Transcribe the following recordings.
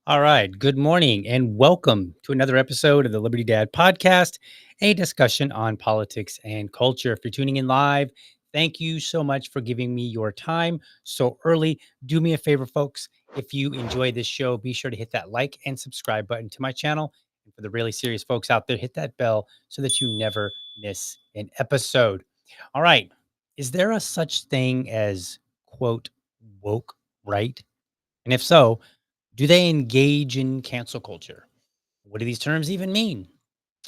All right. Good morning and welcome to another episode of the Liberty Dad podcast, a discussion on politics and culture. If you're tuning in live, thank you so much for giving me your time so early. Do me a favor, folks. If you enjoy this show, be sure to hit that like and subscribe button to my channel. And for the really serious folks out there, hit that bell so that you never miss an episode. All right. Is there a such thing as quote woke right? And if so, do they engage in cancel culture? What do these terms even mean?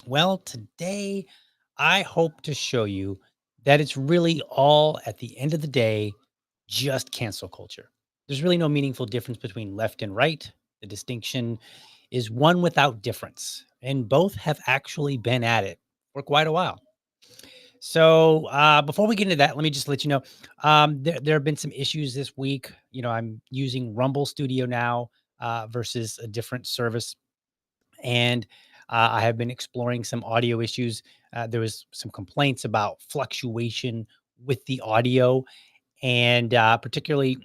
Well, today I hope to show you that it's really all at the end of the day just cancel culture. There's really no meaningful difference between left and right. The distinction is one without difference, and both have actually been at it for quite a while. So, before we get into that, let me just let you know there have been some issues this week. I'm using Rumble Studio now versus a different service, and I have been exploring some audio issues. There was some complaints about fluctuation with the audio, and particularly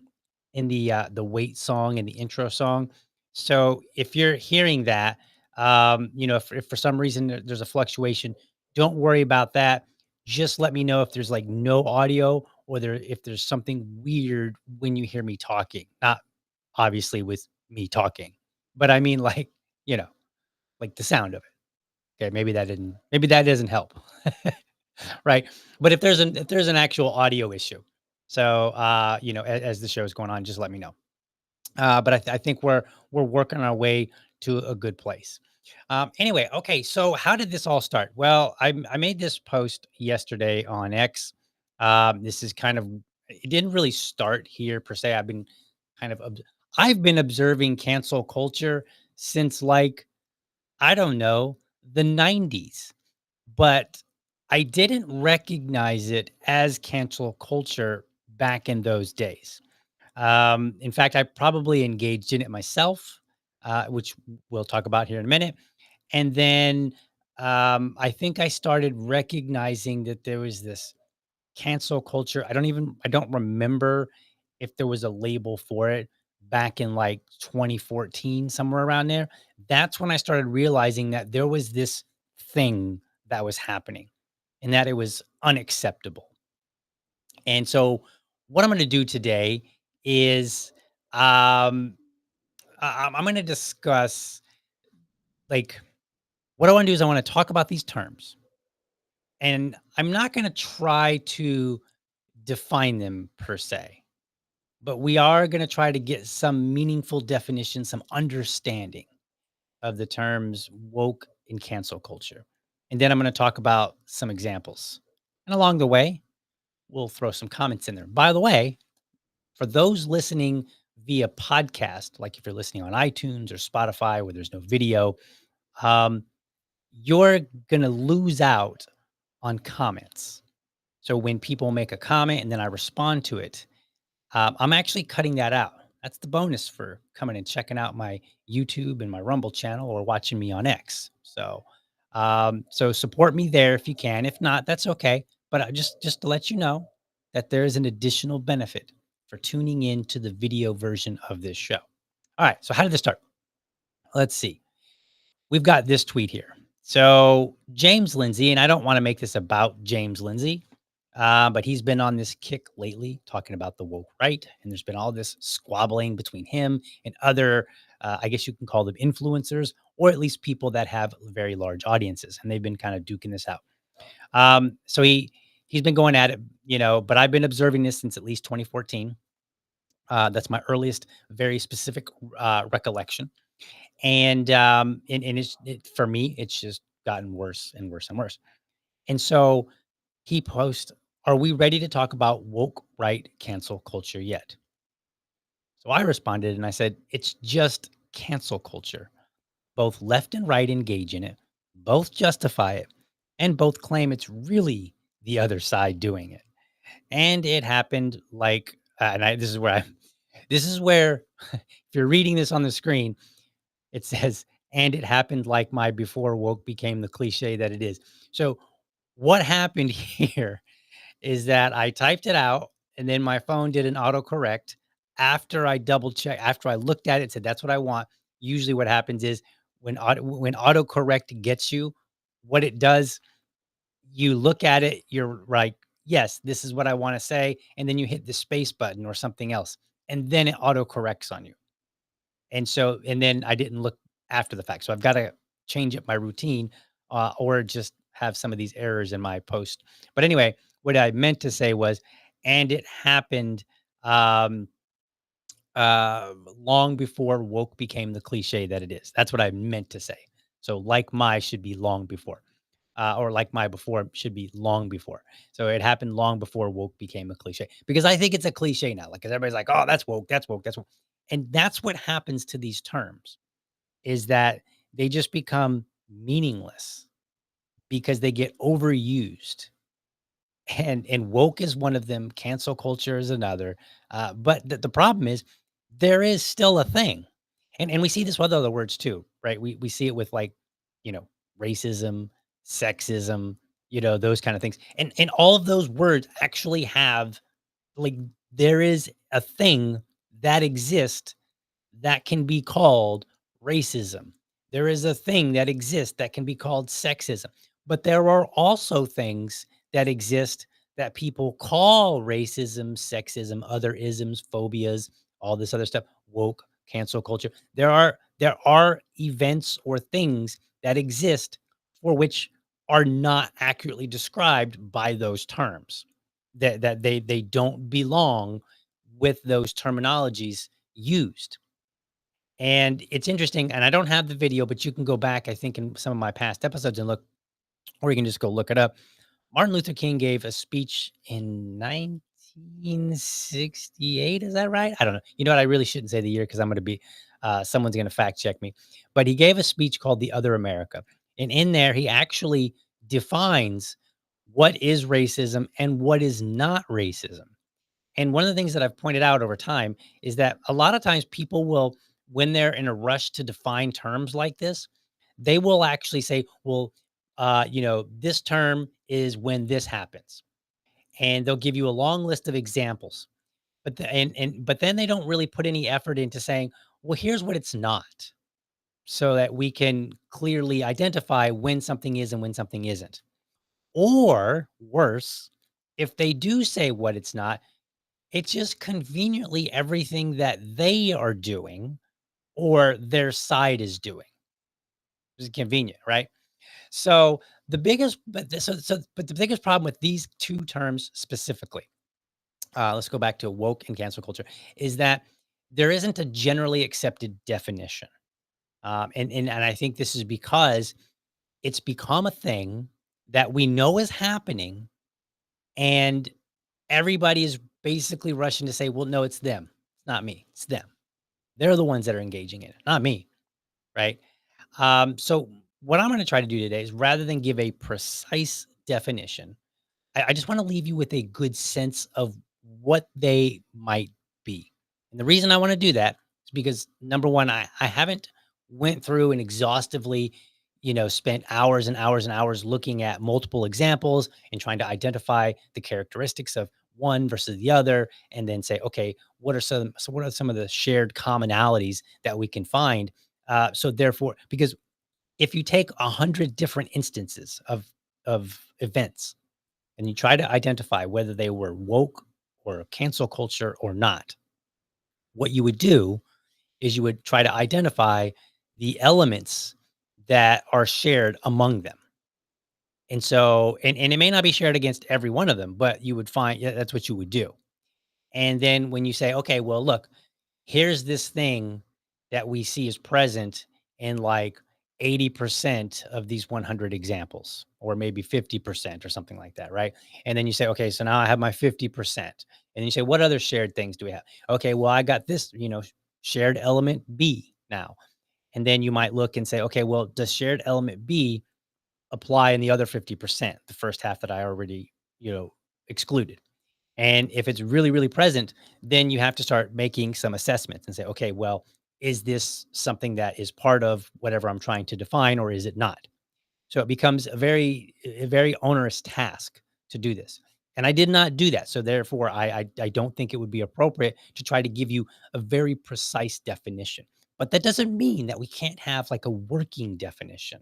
in the wait song and the intro song. So if you're hearing that, if for some reason there's a fluctuation, don't worry about that. Just let me know if there's like no audio or if there's something weird when you hear me talking. Not obviously with me talking, but I mean you know, like the sound of it. Okay, maybe that doesn't help. Right? But if there's an actual audio issue, so as the show is going on, just let me know. But I think we're working our way to a good place. Anyway, okay. So how did this all start? Well, I made this post yesterday on X. This is kind of it didn't really start here per se. Kind of ob- I've been observing cancel culture since like I don't know the '90s, but I didn't recognize it as cancel culture back in those days. In fact, I probably engaged in it myself, which we'll talk about here in a minute. And then I think I started recognizing that there was this cancel culture. I don't remember if there was a label for it back in like 2014, somewhere around there. That's when I started realizing that there was this thing that was happening and that it was unacceptable. And so, what I'm going to do today is um, I'm going to discuss like what I want to do is I want to talk about these terms, and I'm not going to try to define them per se, but we are going to try to get some meaningful definition, some understanding of the terms woke and cancel culture. And then I'm going to talk about some examples. And along the way, we'll throw some comments in there. By the way, for those listening via podcast, like if you're listening on iTunes or Spotify where there's no video, um, you're going to lose out on comments. So when people make a comment and then I respond to it, I'm actually cutting that out. That's the bonus for coming and checking out my YouTube and my Rumble channel or watching me on X. So support me there if you can. If not, that's okay. But just to let you know that there is an additional benefit for tuning in to the video version of this show. All right. So how did this start? Let's see. We've got this tweet here. So James Lindsay, and I don't want to make this about James Lindsay, but he's been on this kick lately talking about the woke right. And there's been all this squabbling between him and other, I guess you can call them influencers, or at least people that have very large audiences. And they've been kind of duking this out. So he's been going at it, but I've been observing this since at least 2014. That's my earliest, very specific recollection. For me, it's just gotten worse and worse and worse. And so he posts, "Are we ready to talk about woke right cancel culture yet?" So I responded and I said, "It's just cancel culture. Both left and right engage in it, both justify it, and both claim it's really the other side doing it." And it happened like, this is where, if you're reading this on the screen, it says, "And it happened like my before woke became the cliche that it is." So what happened here is that I typed it out and then my phone did an autocorrect after I double check after I looked at it, said, "That's what I want." usually what happens is when autocorrect gets you, what it does, you look at it, you're like, yes, this is what I want to say, and then you hit the space button or something else, and then it autocorrects on you. And then I didn't look after the fact. So I've got to change up my routine, or just have some of these errors in my post. But anyway, what I meant to say was, and it happened um, long before woke became the cliche that it is. That's what I meant to say. So like my should be long before, or like my before should be long before. So it happened long before woke became a cliche, because I think it's a cliche now. Like, 'cause everybody's like, oh, that's woke, that's woke, that's woke. And that's what happens to these terms, is that they just become meaningless because they get overused. And woke is one of them, cancel culture is another. But the problem is there is still a thing. And we see this with other words too, right? We see it with, like, you know, racism, sexism, those kind of things. And all of those words actually have, like, there is a thing that exists that can be called racism. There is a thing that exists that can be called sexism. But there are also things that exist that people call racism, sexism, other isms, phobias, all this other stuff, woke, cancel culture. There are events or things that exist for which are not accurately described by those terms. That they don't belong with those terminologies used. And it's interesting, and I don't have the video, but you can go back, I think, in some of my past episodes and look, or you can just go look it up. Martin Luther King gave a speech in 1968. Is that right? I don't know. You know what? I really shouldn't say the year, because I'm going to be, someone's going to fact check me. But he gave a speech called The Other America. And in there, he actually defines what is racism and what is not racism. And one of the things that I've pointed out over time is that a lot of times people will, when they're in a rush to define terms like this, they will actually say, well, this term is when this happens. And they'll give you a long list of examples. But then they don't really put any effort into saying, well, here's what it's not, so that we can clearly identify when something is and when something isn't. Or worse, if they do say what it's not, it's just conveniently everything that they are doing or their side is doing. It's convenient, right? So the biggest, but the, but the biggest problem with these two terms specifically, let's go back to woke and cancel culture, is that there isn't a generally accepted definition. And I think this is because it's become a thing that we know is happening, and everybody is basically rushing to say, well, no, it's them. It's not me. It's them. They're the ones that are engaging in it, not me, right? So what I'm going to try to do today is, rather than give a precise definition, I just want to leave you with a good sense of what they might be. And the reason I want to do that is because, number one, I haven't went through and exhaustively, spent hours and hours and hours looking at multiple examples and trying to identify the characteristics of one versus the other, and then say, okay, what are some of the shared commonalities that we can find? So therefore, because if you take 100 different instances of events and you try to identify whether they were woke or cancel culture or not, what you would do is you would try to identify the elements that are shared among them. And it may not be shared against every one of them, but you would find, yeah, that's what you would do. And then when you say, okay, well, look, here's this thing that we see is present in like 80% of these 100 examples, or maybe 50% or something like that, right? And then you say, okay, so now I have my 50%. And you say, what other shared things do we have? Okay, well, I got this, shared element B now. And then you might look and say, okay, well, does shared element B apply in the other 50%, the first half that I already, excluded? And if it's really, really present, then you have to start making some assessments and say, okay, well, is this something that is part of whatever I'm trying to define, or is it not? So it becomes a very onerous task to do this. And I did not do that. So therefore, I don't think it would be appropriate to try to give you a very precise definition. But that doesn't mean that we can't have like a working definition.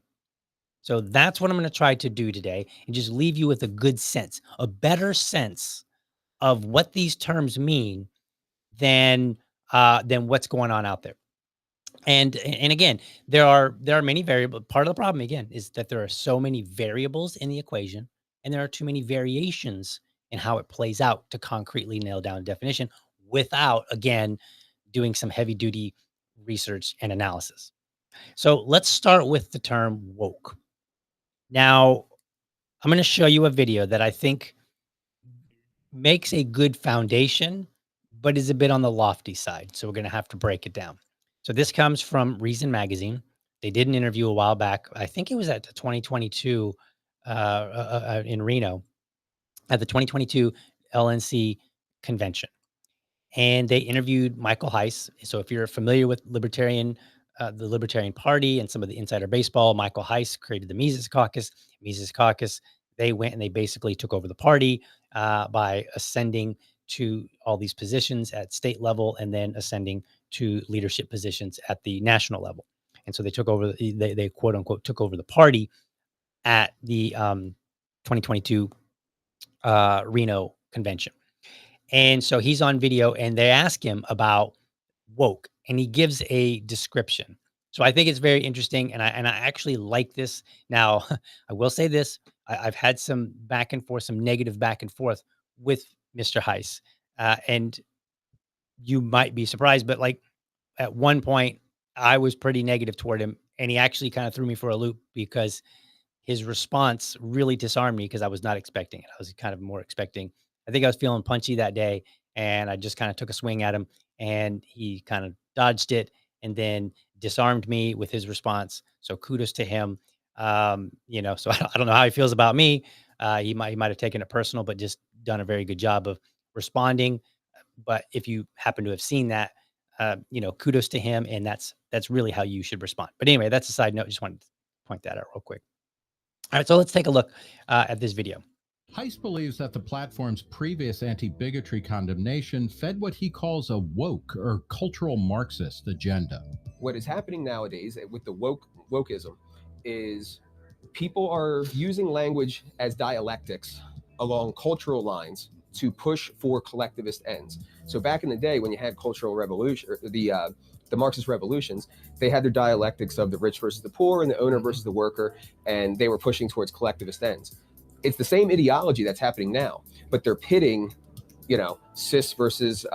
So that's what I'm going to try to do today and just leave you with a good sense, a better sense of what these terms mean than what's going on out there. And again, there are many variables. Part of the problem again is that there are so many variables in the equation, and there are too many variations in how it plays out to concretely nail down a definition without again doing some heavy duty research and analysis. So let's start with the term woke. Now, I'm going to show you a video that I think makes a good foundation, but is a bit on the lofty side. So we're going to have to break it down. So this comes from Reason Magazine. They did an interview a while back. I think it was at the 2022 in Reno at the 2022 LNC convention, and they interviewed Michael Heiss. So if you're familiar with the Libertarian Party and some of the insider baseball, Michael Heiss created the Mises Caucus. Mises Caucus, they went and they basically took over the party by ascending to all these positions at state level and then ascending to leadership positions at the national level. And so they took over, they quote unquote took over the party at the 2022 Reno convention. And so he's on video and they ask him about woke and he gives a description. So I think it's very interesting and I actually like this. Now, I will say this, I've had some back and forth, some negative back and forth with Mr. Heiss. And you might be surprised, but like at one point I was pretty negative toward him and he actually kind of threw me for a loop because his response really disarmed me because I was not expecting it. I was kind of more expecting, I think I was feeling punchy that day and I just kind of took a swing at him and he kind of dodged it and then disarmed me with his response. So kudos to him. So I don't know how he feels about me. He might have taken it personal, but just done a very good job of responding. But if you happen to have seen that, kudos to him. And that's really how you should respond. But anyway, that's a side note. Just wanted to point that out real quick. All right, so let's take a look at this video. Heiss believes that the platform's previous anti-bigotry condemnation fed what he calls a woke or cultural Marxist agenda. What is happening nowadays with the wokeism is people are using language as dialectics along cultural lines to push for collectivist ends. So back in the day when you had cultural revolution, the Marxist revolutions, they had their dialectics of the rich versus the poor and the owner versus the worker, and they were pushing towards collectivist ends. It's the same ideology that's happening now, but they're pitting, cis versus,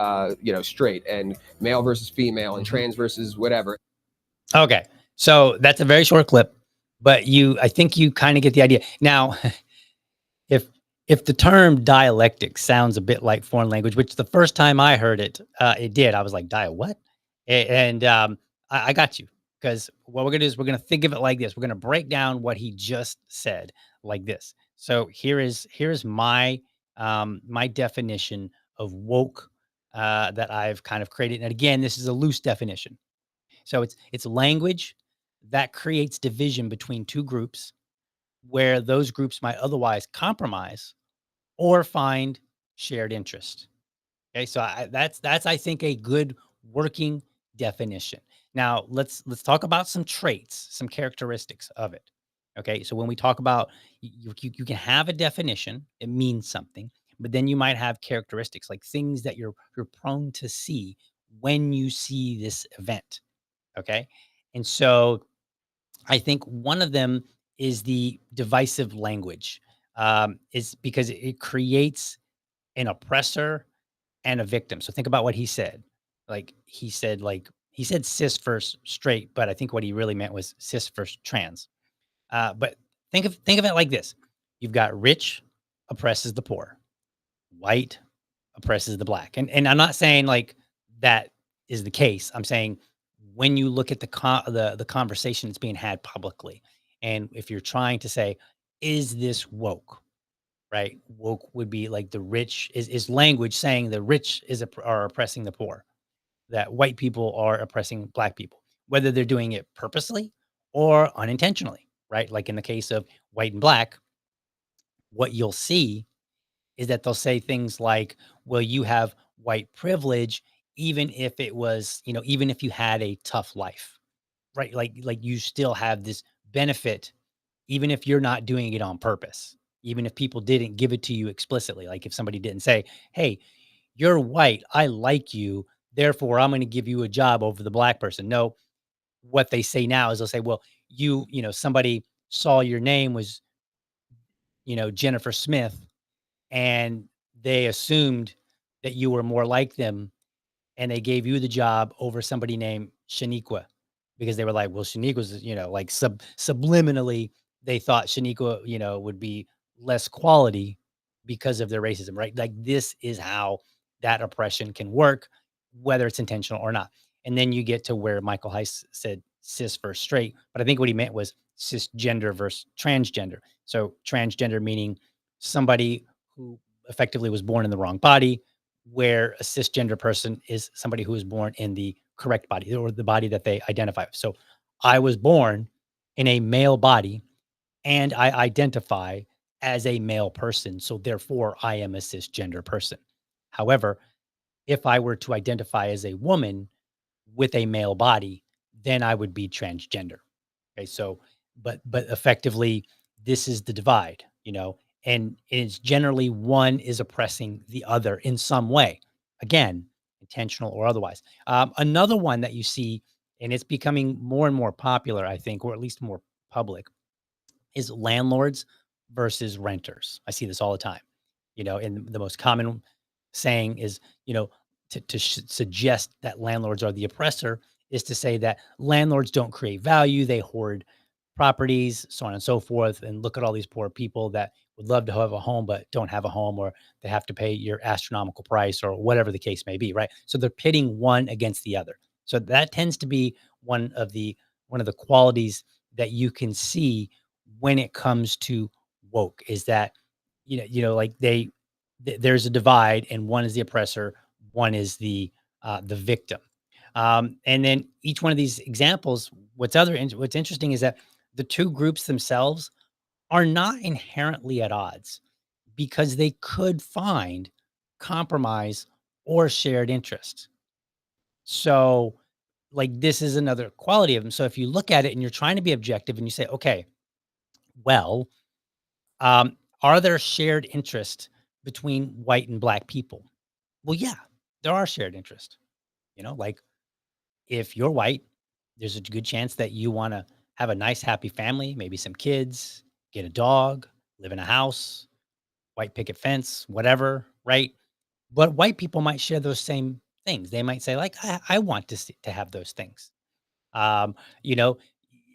straight and male versus female and trans versus whatever. Okay. So that's a very short clip, but I think you kind of get the idea. Now, if the term dialectic sounds a bit like foreign language, which the first time I heard it, it did, I was like, what? And I got you, because what we're going to do is we're going to think of it like this. We're going to break down what he just said like this. So here's my my definition of woke that I've kind of created. And again, this is a loose definition. So it's language that creates division between two groups where those groups might otherwise compromise or find shared interest. Okay, so that's I think a good working definition. Now let's talk about some traits, some characteristics of it. Okay, so when we talk about you can have a definition, it means something, but then you might have characteristics like things that you're prone to see when you see this event. Okay, and so I think one of them is the divisive language. Is because it creates an oppressor and a victim. So think about what he said. He said cis first straight, but I think what he really meant was cis first trans. But think of it like this: you've got rich oppresses the poor, white oppresses the black, and I'm not saying like that is the case. I'm saying when you look at the conversation that's being had publicly, and if you're trying to say, is this woke? Right? Woke would be like the rich is language saying the rich are oppressing the poor, that white people are oppressing black people, whether they're doing it purposely or unintentionally, right? Like in the case of white and black, what you'll see is that they'll say things like, well, you have white privilege, even if it was, even if you had a tough life, right? Like you still have this benefit, even if you're not doing it on purpose, even if people didn't give it to you explicitly. Like if somebody didn't say, hey, you're white, I like you, therefore I'm going to give you a job over the black person. No, what they say now is they'll say, well, somebody saw your name was, Jennifer Smith, and they assumed that you were more like them, and they gave you the job over somebody named Shaniqua, because they were like, well, Shaniqua's, like subliminally, they thought Shaniqua, would be less quality because of their racism, right? Like this is how that oppression can work, whether it's intentional or not. And then you get to where Michael Heiss said cis versus straight, but I think what he meant was cisgender versus transgender. So transgender meaning somebody who effectively was born in the wrong body, where a cisgender person is somebody who was born in the correct body, or the body that they identify with. So I was born in a male body and I identify as a male person. So therefore I am a cisgender person. However, if I were to identify as a woman with a male body, then I would be transgender. Okay. So, but effectively, this is the divide, and it's generally one is oppressing the other in some way. Again, intentional or otherwise. Another one that you see, and it's becoming more and more popular, I think, or at least more public, is landlords versus renters. I see this all the time, and the most common saying is, to suggest that landlords are the oppressor is to say that landlords don't create value, they hoard properties, so on and so forth. And look at all these poor people that would love to have a home but don't have a home, or they have to pay your astronomical price, or whatever the case may be, right? So they're pitting one against the other. So that tends to be one of the qualities that you can see when it comes to woke, is that like there's a divide, and one is the oppressor, one is the victim. And then each one of these examples, what's interesting is that the two groups themselves are not inherently at odds, because they could find compromise or shared interest. So, like, this is another quality of them. So if you look at it and you're trying to be objective and you say, okay, well, are there shared interest between white and black people? Well, yeah, there are shared interest. Like if you're white, there's a good chance that you want to have a nice, happy family, maybe some kids, get a dog, live in a house, white picket fence, whatever, right? But white people might share those same things. They might say, like, I want to have those things. Um, you know,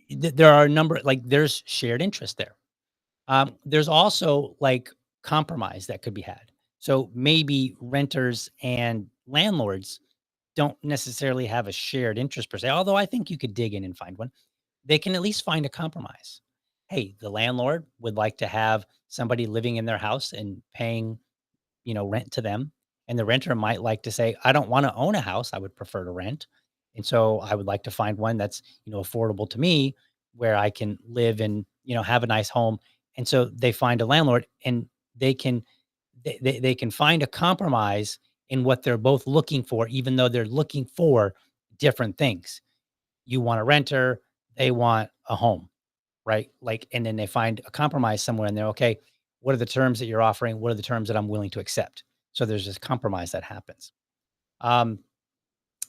there are a number, like, there's shared interest there. There's also like compromise that could be had. So maybe renters and landlords don't necessarily have a shared interest per se, although I think you could dig in and find one. They can at least find a compromise. Hey, the landlord would like to have somebody living in their house and paying, rent to them. And the renter might like to say, I don't want to own a house. I would prefer to rent. And so I would like to find one that's, affordable to me, where I can live and, have a nice home. And so they find a landlord, and they can they can find a compromise in what they're both looking for, even though they're looking for different things. You want a renter, they want a home, right? Like, and then they find a compromise somewhere in there. Okay, what are the terms that you're offering? What are the terms that I'm willing to accept? So there's this compromise that happens. Um,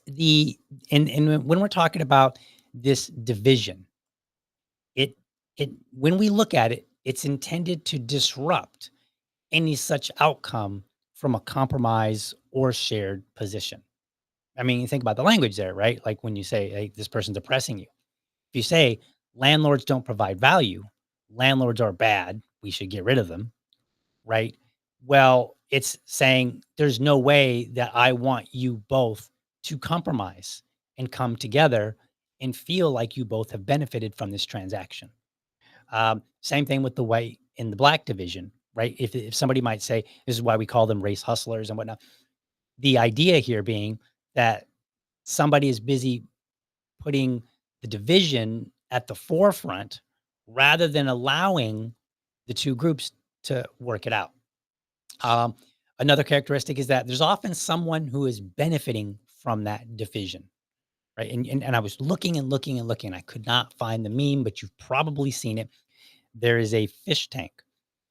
the and when we're talking about this division, it when we look at it, it's intended to disrupt any such outcome from a compromise or shared position. I mean, you think about the language there, right? Like when you say, hey, this person's oppressing you. If you say landlords don't provide value, landlords are bad, we should get rid of them, right? Well, it's saying there's no way that I want you both to compromise and come together and feel like you both have benefited from this transaction. Same thing with the white and the black division, right? If somebody might say, this is why we call them race hustlers and whatnot. The idea here being that somebody is busy putting the division at the forefront rather than allowing the two groups to work it out. Um, Another characteristic is that there's often someone who is benefiting from that division, right? And I was looking and looking and looking. I could not find the meme, but you've probably seen it. There is a fish tank,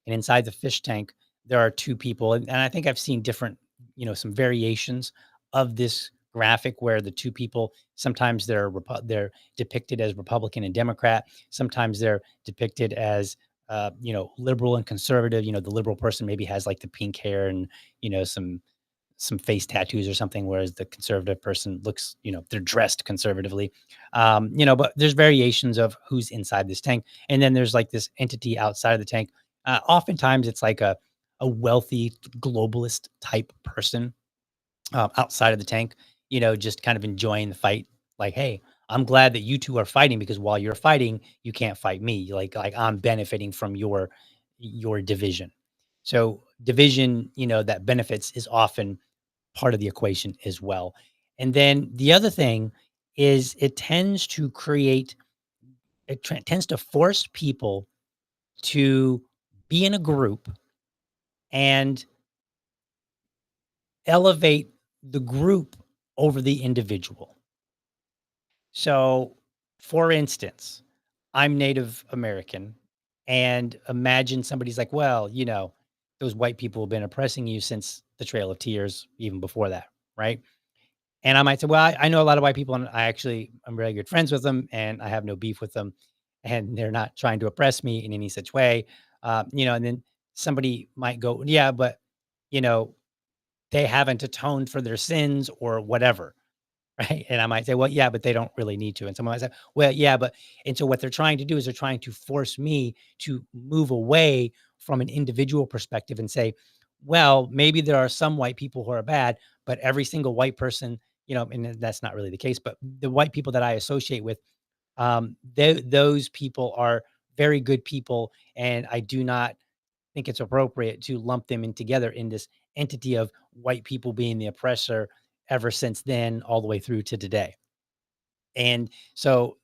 and inside the fish tank, there are two people, and I think I've seen different, some variations of this graphic where the two people sometimes they're depicted as Republican and Democrat, sometimes they're depicted as liberal and conservative. The liberal person maybe has like the pink hair and some face tattoos or something, whereas the conservative person looks, they're dressed conservatively. But there's variations of who's inside this tank. And then there's like this entity outside of the tank. Oftentimes it's like a wealthy globalist type person outside of the tank, just kind of enjoying the fight. Like, hey, I'm glad that you two are fighting because while you're fighting, you can't fight me. Like I'm benefiting from your division. So division, that benefits is often part of the equation as well. And then the other thing is it tends to force people to be in a group and elevate the group over the individual. So, for instance, I'm Native American, and imagine somebody's like, well, those white people have been oppressing you since the Trail of Tears, even before that, right? And I might say, well, I know a lot of white people, and I'm really good friends with them, and I have no beef with them, and they're not trying to oppress me in any such way. And then somebody might go, yeah, but you know, they haven't atoned for their sins or whatever. Right. And I might say, well, yeah, but they don't really need to. And someone might say, well, yeah, and so what they're trying to do is they're trying to force me to move away from an individual perspective and say, well, maybe there are some white people who are bad, but every single white person, and that's not really the case, but the white people that I associate with, those people are very good people. And I do not think it's appropriate to lump them in together in this entity of white people being the oppressor ever since then, all the way through to today. And so,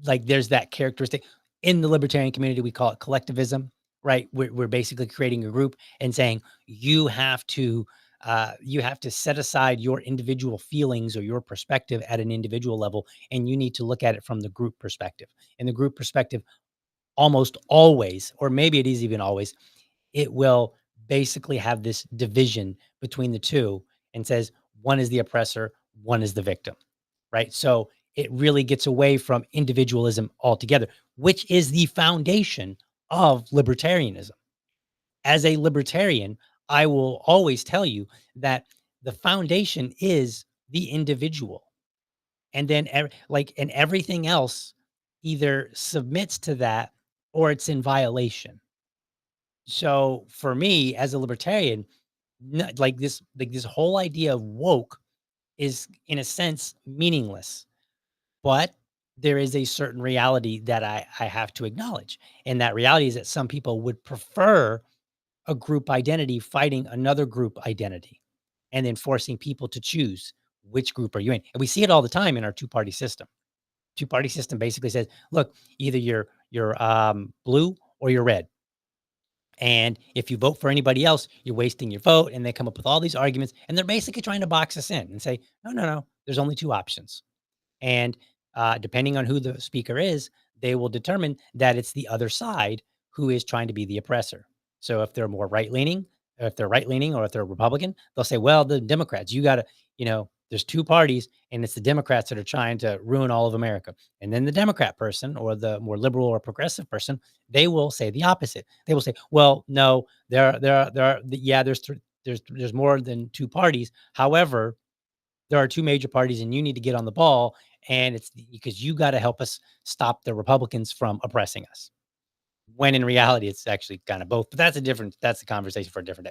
like, there's that characteristic in the libertarian community. We call it collectivism, right? We're basically creating a group and saying you have to set aside your individual feelings or your perspective at an individual level, and you need to look at it from the group perspective. And the group perspective almost always, or maybe it is even always, it will basically have this division between the two and says one is the oppressor, one is the victim, right? So it really gets away from individualism altogether, which is the foundation of libertarianism. As a libertarian, I will always tell you that the foundation is the individual. And then and everything else either submits to that or it's in violation. So for me as a libertarian, like this whole idea of woke is in a sense meaningless, but there is a certain reality that I have to acknowledge. And that reality is that some people would prefer a group identity fighting another group identity and then forcing people to choose which group are you in. And we see it all the time in our two-party system. Two-party system basically says, look, either you're blue or you're red. And if you vote for anybody else, you're wasting your vote. And they come up with all these arguments, and they're basically trying to box us in and say, no, no, no, there's only two options. And depending on who the speaker is, they will determine that it's the other side who is trying to be the oppressor. So if they're more right leaning, or if they're right leaning, or if they're Republican, they'll say, well, the Democrats, you got to, there's two parties, and it's the Democrats that are trying to ruin all of America. And then the Democrat person, or the more liberal or progressive person, they will say the opposite. They will say, well, no, yeah, there's more than two parties. However, there are two major parties and you need to get on the ball, and it's because you got to help us stop the Republicans from oppressing us. When in reality, it's actually kind of both, but that's a conversation for a different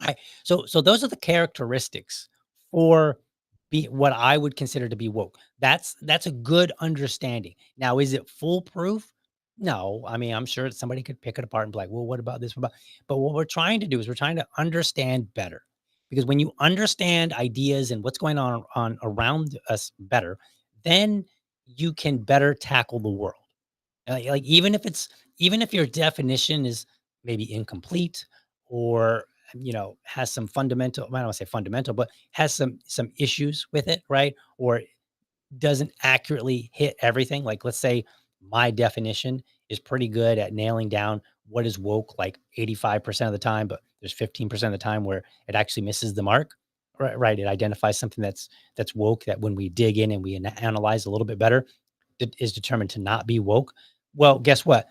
day. So those are the characteristics for what I would consider to be woke. That's a good understanding. Now, is it foolproof? No. I mean, I'm sure somebody could pick it apart and be like, well, what about this? But what we're trying to do is we're trying to understand better. Because when you understand ideas and what's going on around us better, then you can better tackle the world. Like even if your definition is maybe incomplete, or has some fundamental, I don't want to say fundamental, but has some issues with it, right? Or doesn't accurately hit everything. Like, let's say my definition is pretty good at nailing down what is woke like 85% of the time, but there's 15% of the time where it actually misses the mark. Right, right. It identifies something that's woke that when we dig in and we analyze a little bit better, is determined to not be woke. Well, guess what?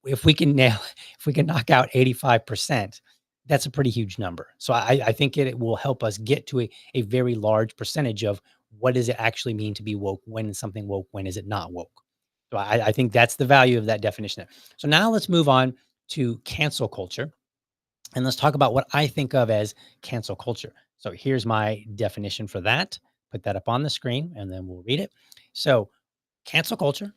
If we can nail, if we can knock out 85%, that's a pretty huge number. So I think it will help us get to a very large percentage of what does it actually mean to be woke? When is something woke? When is it not woke? So I think that's the value of that definition. So now let's move on to cancel culture. And let's talk about what I think of as cancel culture. So here's my definition for that. Put that up on the screen and then we'll read it. So cancel culture,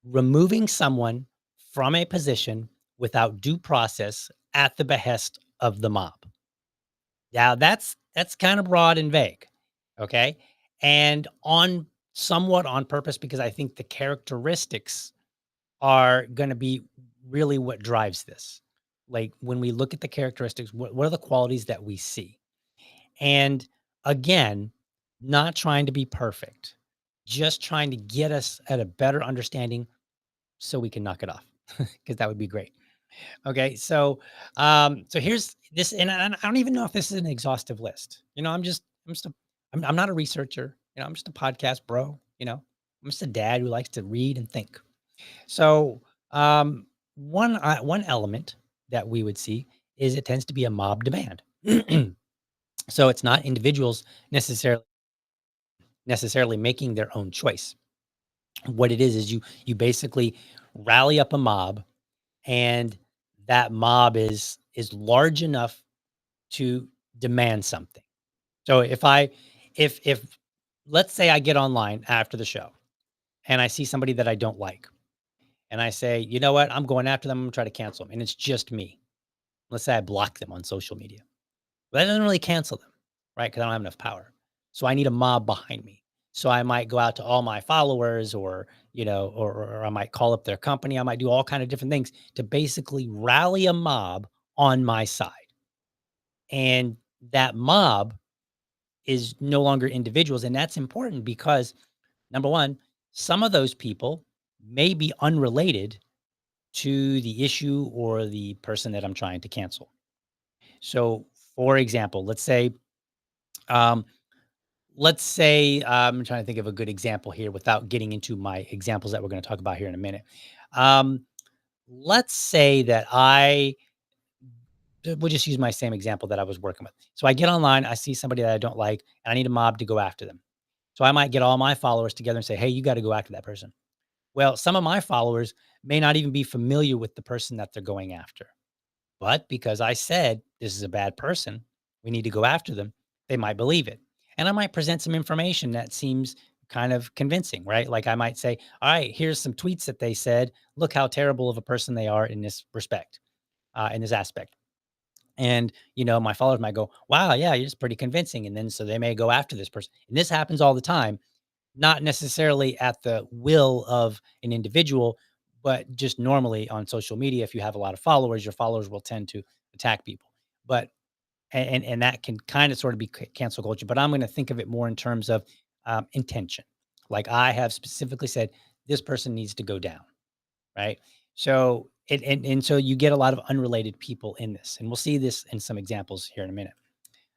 removing someone from a position without due process at the behest of the mob. Now that's kind of broad and vague. Okay. And on somewhat on purpose, because I think the characteristics are going to be really what drives this. Like when we look at the characteristics, what are the qualities that we see? And again, not trying to be perfect, just trying to get us at a better understanding so we can knock it off because that would be great. Okay. So here's this, and I don't even know if this is an exhaustive list. I'm not a researcher. I'm just a podcast bro. I'm just a dad who likes to read and think. So, one element that we would see is it tends to be a mob demand. So it's not individuals necessarily making their own choice. What it is you basically rally up a mob, and that mob is large enough to demand something. So if let's say I get online after the show and I see somebody that I don't like, and I say, you know what, I'm going after them. I'm gonna try to cancel them. And it's just me. Let's say I block them on social media. Well, that doesn't really cancel them, right? Because I don't have enough power. So I need a mob behind me. So I might go out to all my followers, or I might call up their company. I might do all kind of different things to basically rally a mob on my side. And that mob is no longer individuals. And that's important because number one, some of those people may be unrelated to the issue or the person that I'm trying to cancel. So, for example, um, I'm trying to think of a good example here without getting into my examples that we're going to talk about here in a minute. Um, let's say that we'll just use my same example that I was working with. So I get online, I see somebody that I don't like, and I need a mob to go after them. So I might get all my followers together and say, hey, you got to go after that person. Well, some of my followers may not even be familiar with the person that they're going after. But because I said this is a bad person, we need to go after them, they might believe it. And I might present some information that seems kind of convincing, right? Like I might say, all right, here's some tweets that they said. Look how terrible of a person they are in this respect, in this aspect. And, my followers might go, wow, yeah, you're just pretty convincing. And then so they may go after this person. And this happens all the time, not necessarily at the will of an individual, but just normally on social media. If you have a lot of followers, your followers will tend to attack people. But and that can kind of sort of be cancel culture. But I'm going to think of it more in terms of intention. Like I have specifically said, this person needs to go down, right? So and so you get a lot of unrelated people in this, and we'll see this in some examples here in a minute.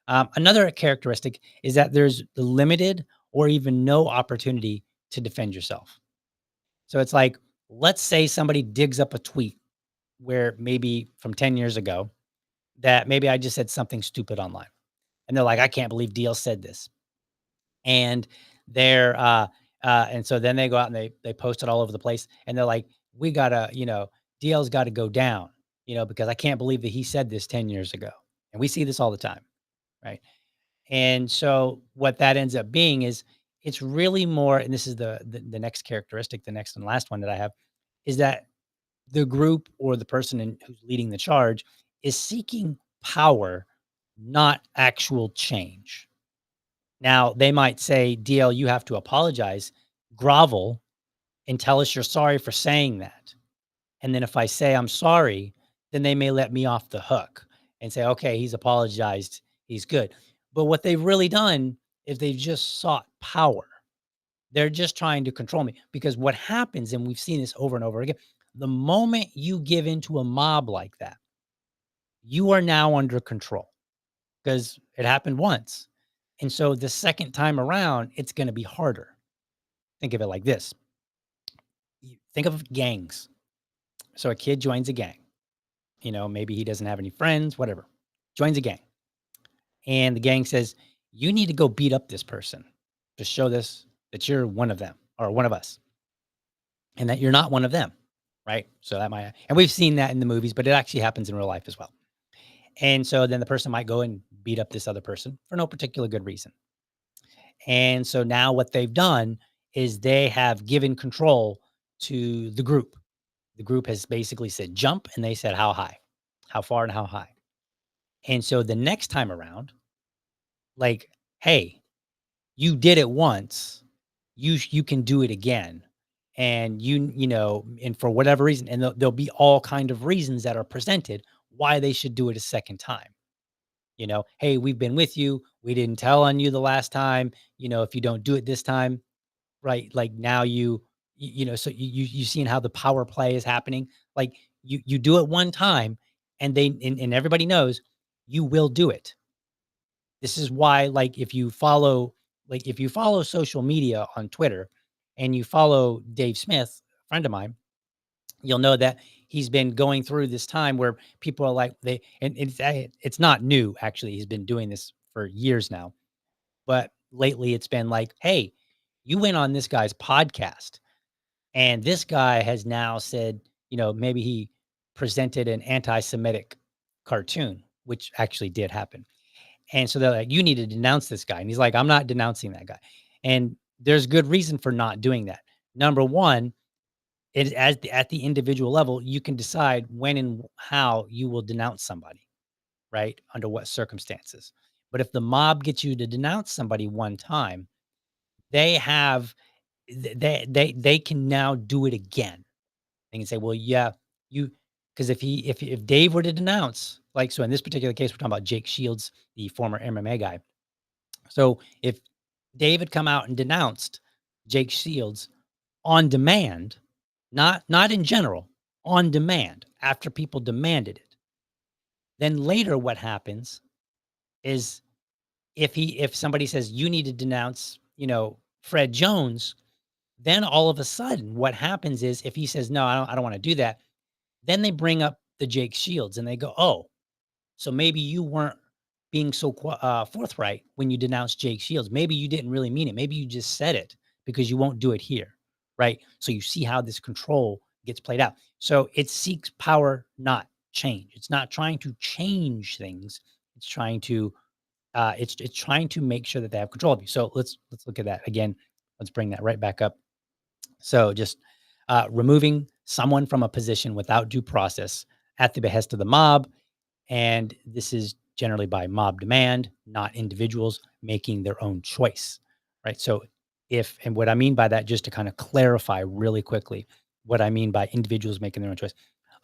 Another characteristic is that there's limited or even no opportunity to defend yourself. So it's like, let's say somebody digs up a tweet where maybe from 10 years ago that maybe I just said something stupid online. And they're like, I can't believe DL said this. And and so then they go out and they post it all over the place. And they're like, we gotta, DL's got to go down, because I can't believe that he said this 10 years ago. And we see this all the time. Right. And so what that ends up being is it's really more, and this is the next characteristic, the next and last one that I have, is that the group or the person who's leading the charge is seeking power, not actual change. Now, they might say, DL, you have to apologize, grovel, and tell us you're sorry for saying that. And then if I say I'm sorry, then they may let me off the hook. and say, okay, he's apologized, he's good. But what they've really done is they've just sought power. They're just trying to control me, because what happens, and we've seen this over and over again, the moment you give into a mob like that, you are now under control, because it happened once. And so the second time around, it's going to be harder. Think of it like this. Think of gangs. So a kid joins a gang. Maybe he doesn't have any friends, whatever. Joins a gang. And the gang says, you need to go beat up this person to show this that you're one of them or one of us, and that you're not one of them. Right. So and we've seen that in the movies, but it actually happens in real life as well. And so then the person might go and beat up this other person for no particular good reason. And so now what they've done is they have given control to the group. The group has basically said jump, and they said how high, how far, and how high. And so the next time around, like, hey, you did it once, you can do it again. And and for whatever reason, and there'll be all kind of reasons that are presented why they should do it a second time. Hey, we've been with you. We didn't tell on you the last time. If you don't do it this time, right? Like now so you seeing how the power play is happening. Like you do it one time, and and everybody knows you will do it. This is why, like, if you follow social media on Twitter and you follow Dave Smith, a friend of mine, you'll know that he's been going through this time where people are like, and it's not new, actually. He's been doing this for years now. But lately it's been like, hey, you went on this guy's podcast, and this guy has now said, maybe he presented an anti-Semitic cartoon, which actually did happen. And so they're like, you need to denounce this guy. And he's like, I'm not denouncing that guy. And there's good reason for not doing that. Number one, at the individual level, you can decide when and how you will denounce somebody, right? Under what circumstances. But if the mob gets you to denounce somebody one time, they have they can now do it again. They can say, well, yeah, you because if Dave were to denounce, like, so in this particular case, we're talking about Jake Shields, the former MMA guy. So if Dave had come out and denounced Jake Shields on demand, not in general, on demand, after people demanded it, then later what happens is if somebody says you need to denounce, Fred Jones, then all of a sudden what happens is if he says, no, I don't want to do that, then they bring up the Jake Shields and they go, oh, so maybe you weren't being so forthright when you denounced Jake Shields. Maybe you didn't really mean it. Maybe you just said it because you won't do it here, right? So you see how this control gets played out. So it seeks power, not change. It's not trying to change things. It's trying to it's trying to make sure that they have control of you. So let's look at that again. Let's bring that right back up. So just removing someone from a position without due process at the behest of the mob. And this is generally by mob demand, not individuals making their own choice, right? So and what I mean by that, just to kind of clarify really quickly, what I mean by individuals making their own choice.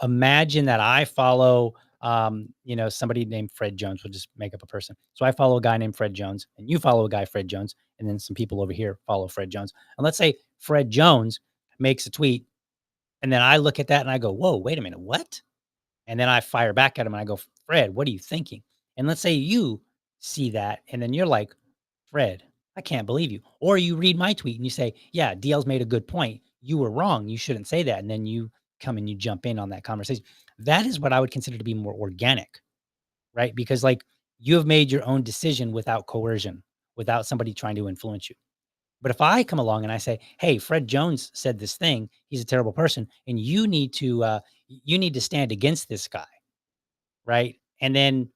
Imagine that I follow, somebody named Fred Jones. We'll just make up a person. So I follow a guy named Fred Jones, and you follow a guy, Fred Jones, and then some people over here follow Fred Jones. And let's say Fred Jones makes a tweet, and then I look at that and I go, whoa, wait a minute, what? And then I fire back at him and I go, Fred, what are you thinking? And let's say you see that, and then you're like, Fred, I can't believe you. Or you read my tweet and you say, yeah, DL's made a good point. You were wrong. You shouldn't say that. And then you come and you jump in on that conversation. That is what I would consider to be more organic, right? Because like you have made your own decision without coercion, without somebody trying to influence you. But if I come along and I say, hey, Fred Jones said this thing, he's a terrible person, and you need to stand against this guy, right? And then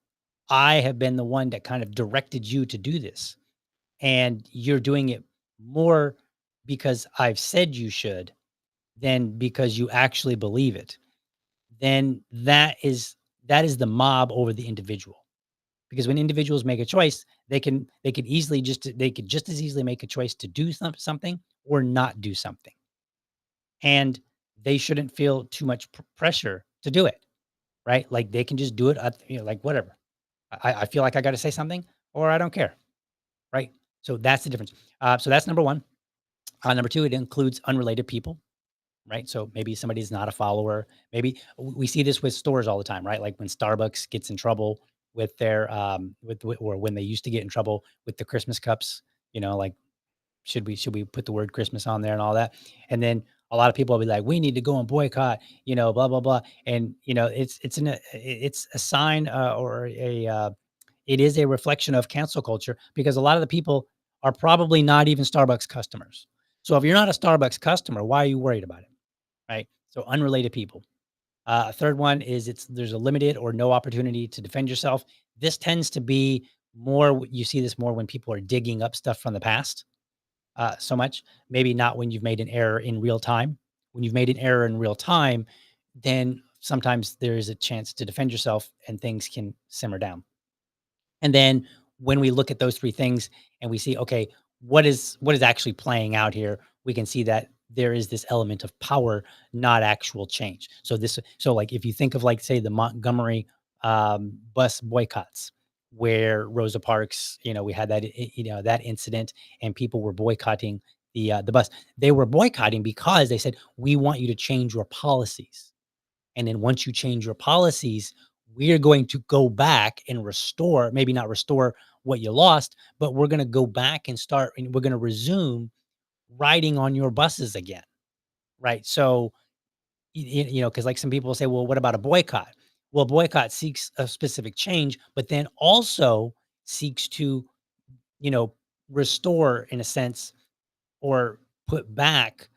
I have been the one that kind of directed you to do this. And you're doing it more because I've said you should than because you actually believe it. Then that is the mob over the individual. Because when individuals make a choice, they could just as easily make a choice to do something or not do something. And they shouldn't feel too much pressure to do it, right? Like they can just do it, like whatever. I feel like I got to say something, or I don't care, right? So that's the difference. So that's number one. Number two, it includes unrelated people, right? So maybe somebody's not a follower. Maybe we see this with stores all the time, right? Like when Starbucks gets in trouble with their or when they used to get in trouble with the Christmas cups, like should we put the word Christmas on there and all that? And then a lot of people will be like, we need to go and boycott, blah blah blah. And it's a sign or a it is a reflection of cancel culture because a lot of the people are probably not even Starbucks customers. So if you're not a Starbucks customer, why are you worried about it? Right? So unrelated people. Third one is there's a limited or no opportunity to defend yourself. This tends to be more. You see this more when people are digging up stuff from the past. So much, maybe not when you've made an error in real time. When you've made an error in real time, then sometimes there is a chance to defend yourself and things can simmer down. And then when we look at those three things and we see, okay, what is actually playing out here, we can see that there is this element of power, not actual change. So like if you think of like say the Montgomery bus boycotts, where Rosa Parks, we had that incident, and people were boycotting the bus. They were boycotting because they said we want you to change your policies. And then once you change your policies, we're going to go back and restore, maybe not restore what you lost, but we're going to go back and we're going to resume riding on your buses again. Right. So, because like some people will say, well, what about a boycott? Well, boycott seeks a specific change, but then also seeks to, you know, restore in a sense or put back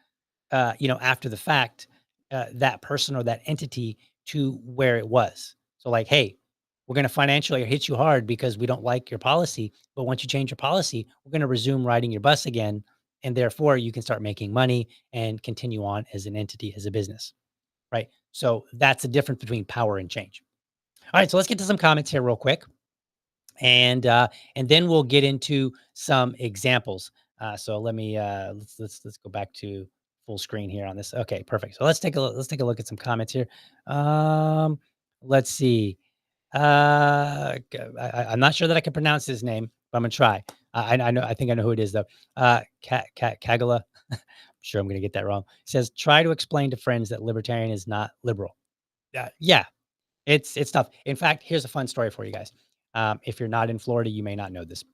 after the fact, that person or that entity to where it was. So, like, hey, we're going to financially hit you hard because we don't like your policy. But once you change your policy, we're going to resume riding your bus again. And therefore, you can start making money and continue on as an entity, as a business. Right. So, that's the difference between power and change. All right. So, let's get to some comments here, real quick. And then we'll get into some examples. So let me let's go back to full screen here on this. Okay, perfect. So let's take a look at some comments here. Let's see. I'm not sure that I can pronounce his name, but I'm gonna try. I know. I think I know who it is though. Kagala. I'm sure I'm gonna get that wrong. Says try to explain to friends that libertarian is not liberal. Yeah, it's tough. In fact, here's a fun story for you guys. If you're not in Florida, you may not know this,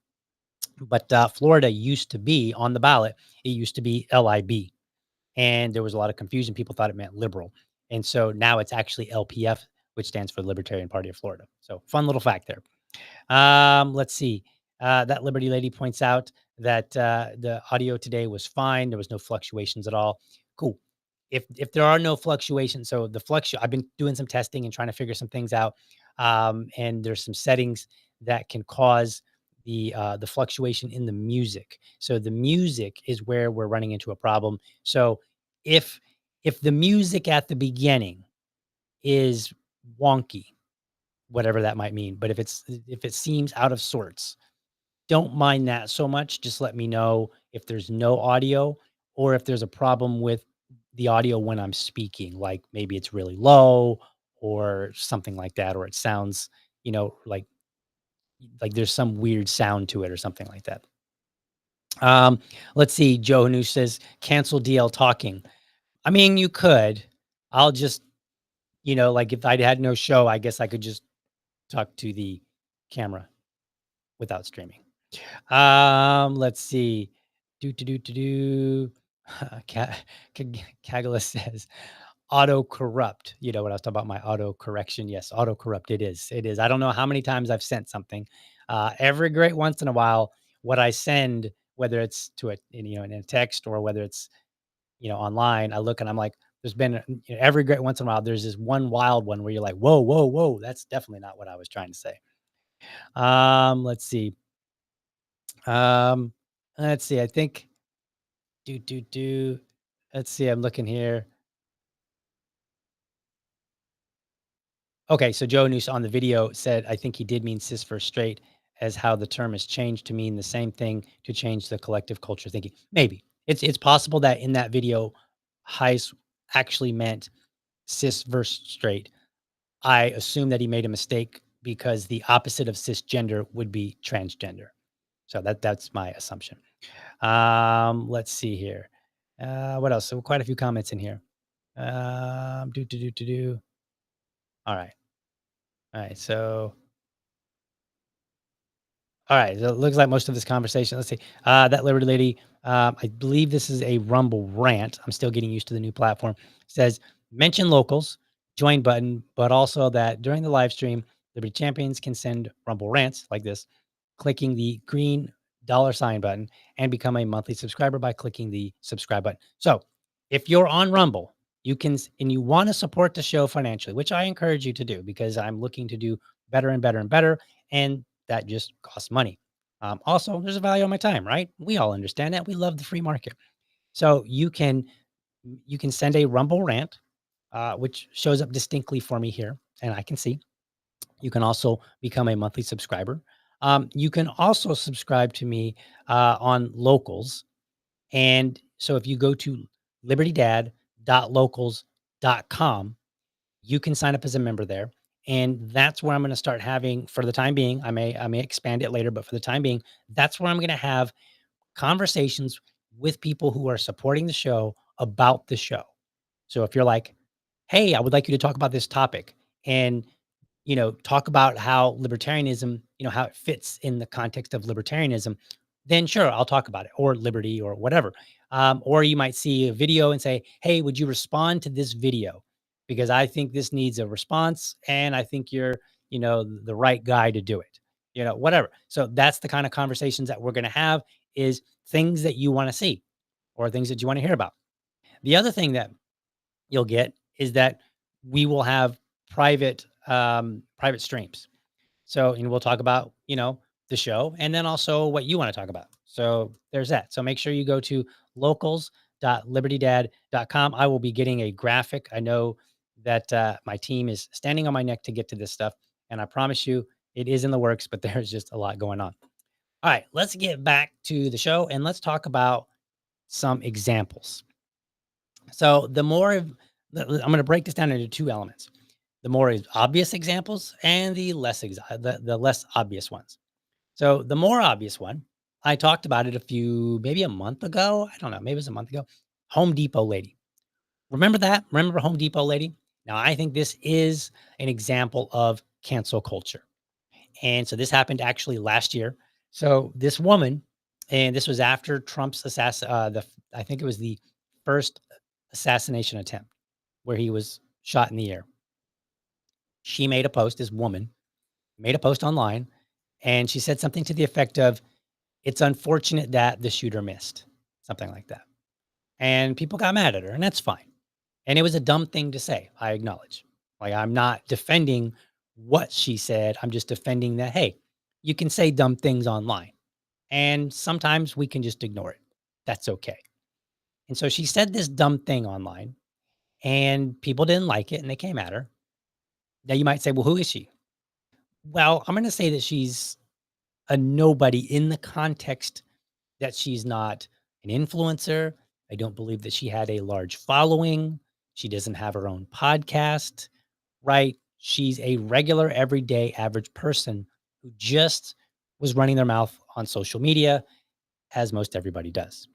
but Florida used to be on the ballot. It used to be LIB, and there was a lot of confusion. People thought it meant liberal, and so now it's actually LPF, which stands for the Libertarian Party of Florida. So, fun little fact there. Let's see. That Liberty lady points out that the audio today was fine. There was no fluctuations at all. Cool. If there are no fluctuations, so I've been doing some testing and trying to figure some things out. And there's some settings that can cause the fluctuation in the music. So the music is where we're running into a problem. So if the music at the beginning is wonky, whatever that might mean, but if it seems out of sorts, don't mind that so much. Just let me know if there's no audio or if there's a problem with the audio when I'm speaking, like maybe it's really low or something like that, or it sounds, like there's some weird sound to it or something like that. Let's see. Joe Noosh says, cancel DL talking. I mean, you could. I'll just, like if I had no show, I guess I could just talk to the camera without streaming. Let's see. Do. Kagala says auto corrupt. You know what I was talking about, my auto correction. Yes, auto corrupt. It is. It is. I don't know how many times I've sent something. Every great once in a while, what I send, whether it's to in a text or whether it's, online, I look and I'm like, there's been every great once in a while, there's this one wild one where you're like, whoa, whoa, whoa, that's definitely not what I was trying to say. Let's see. Um, let's see. I think do. Let's see. I'm looking here. Okay, so Joe Noose on the video said, I think he did mean cis versus straight, as how the term has changed to mean the same thing to change the collective culture thinking. Maybe it's possible that in that video, Heiss actually meant cis versus straight. I assume that he made a mistake because the opposite of cisgender would be transgender. So that's my assumption. Let's see here. What else? So quite a few comments in here. Do. All right. All right. So, all right. So it looks like most of this conversation. Let's see. That Liberty Lady. I believe this is a Rumble rant. I'm still getting used to the new platform. Says mention locals, join button, but also that during the live stream, Liberty Champions can send Rumble rants like this, clicking the green $ button and become a monthly subscriber by clicking the subscribe button. So if you're on Rumble, you can, and you want to support the show financially, which I encourage you to do because I'm looking to do better and better and better. And that just costs money. Also, there's a value on my time, right? We all understand that. We love the free market. So you can send a Rumble rant, which shows up distinctly for me here, and I can see. You can also become a monthly subscriber. You can also subscribe to me on Locals. And so if you go to libertydad.locals.com, you can sign up as a member there. And that's where I'm going to start having, for the time being, I may expand it later, but for the time being, that's where I'm going to have conversations with people who are supporting the show about the show. So if you're like, hey, I would like you to talk about this topic, and talk about how libertarianism, how it fits in the context of libertarianism, then sure, I'll talk about it, or liberty or whatever. Or you might see a video and say, hey, would you respond to this video? Because I think this needs a response and I think you're, the right guy to do it, whatever. So that's the kind of conversations that we're going to have, is things that you want to see or things that you want to hear about. The other thing that you'll get is that we will have private streams. So, and we'll talk about, the show and then also what you want to talk about. So there's that. So make sure you go to locals.libertydad.com. I will be getting a graphic. I know that my team is standing on my neck to get to this stuff. And I promise you it is in the works, but there's just a lot going on. All right, let's get back to the show and let's talk about some examples. So I'm going to break this down into two elements: the more obvious examples and the less obvious ones. So the more obvious one, I talked about it maybe a month ago. I don't know, maybe it was a month ago. Home Depot lady. Remember that? Remember Home Depot lady? Now, I think this is an example of cancel culture. And so this happened actually last year. So this woman, and this was after Trump's I think it was the first assassination attempt where he was shot in the air. She made a post, this woman made a post online, and she said something to the effect of, it's unfortunate that the shooter missed, something like that. And people got mad at her, and that's fine. And it was a dumb thing to say, I acknowledge. Like, I'm not defending what she said. I'm just defending that, hey, you can say dumb things online. And sometimes we can just ignore it. That's okay. And so she said this dumb thing online, and people didn't like it, and they came at her. Now you might say, well, who is she? Well, I'm going to say that she's a nobody in the context that she's not an influencer. I don't believe that she had a large following. She doesn't have her own podcast, right? She's a regular, everyday, average person who just was running their mouth on social media, as most everybody does.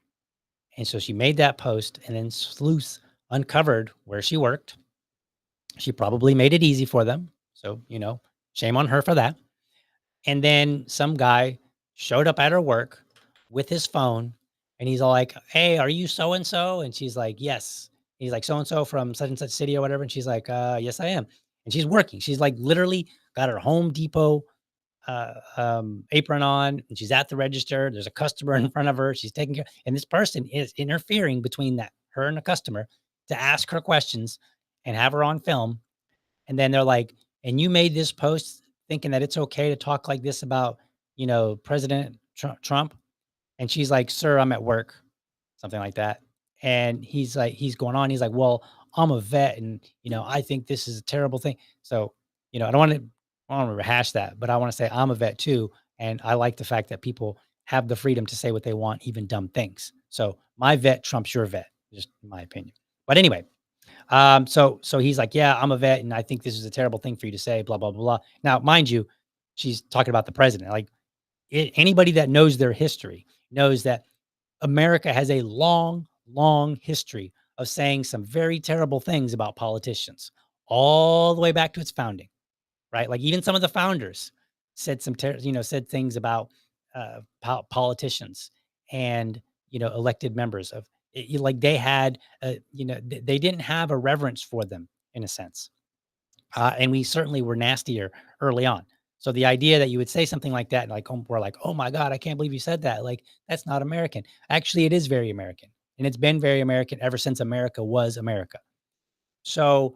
And so she made that post, and then Sleuth uncovered where she worked. She probably made it easy for them. So, shame on her for that. And then some guy showed up at her work with his phone, and he's all like, hey, are you so-and-so? And she's like, yes. He's like, so-and-so from such and such city or whatever. And she's like, yes, I am. And she's working. She's like literally got her Home Depot apron on, and she's at the register. There's a customer in front of her. She's taking care. And this person is interfering between her and the customer to ask her questions and have her on film. And then they're like, and you made this post thinking that it's okay to talk like this about, President Trump. And she's like, sir, I'm at work, something like that. And he's going on. He's like, well, I'm a vet, and, I think this is a terrible thing. So, I don't want to rehash that, but I want to say I'm a vet too. And I like the fact that people have the freedom to say what they want, even dumb things. So my vet trumps your vet, just in my opinion. But anyway, So he's like, yeah, I'm a vet, and I think this is a terrible thing for you to say, blah, blah, blah, blah. Now, mind you, she's talking about the president. Like anybody that knows their history knows that America has a long, long history of saying some very terrible things about politicians, all the way back to its founding, right? Like even some of the founders said said things about politicians and elected members of like they had they didn't have a reverence for them in a sense, and we certainly were nastier early on. So the idea that you would say something like that, like, we're like, oh my God, I can't believe you said that. Like, that's not American. Actually, it is very American. And it's been very American ever since America was America. So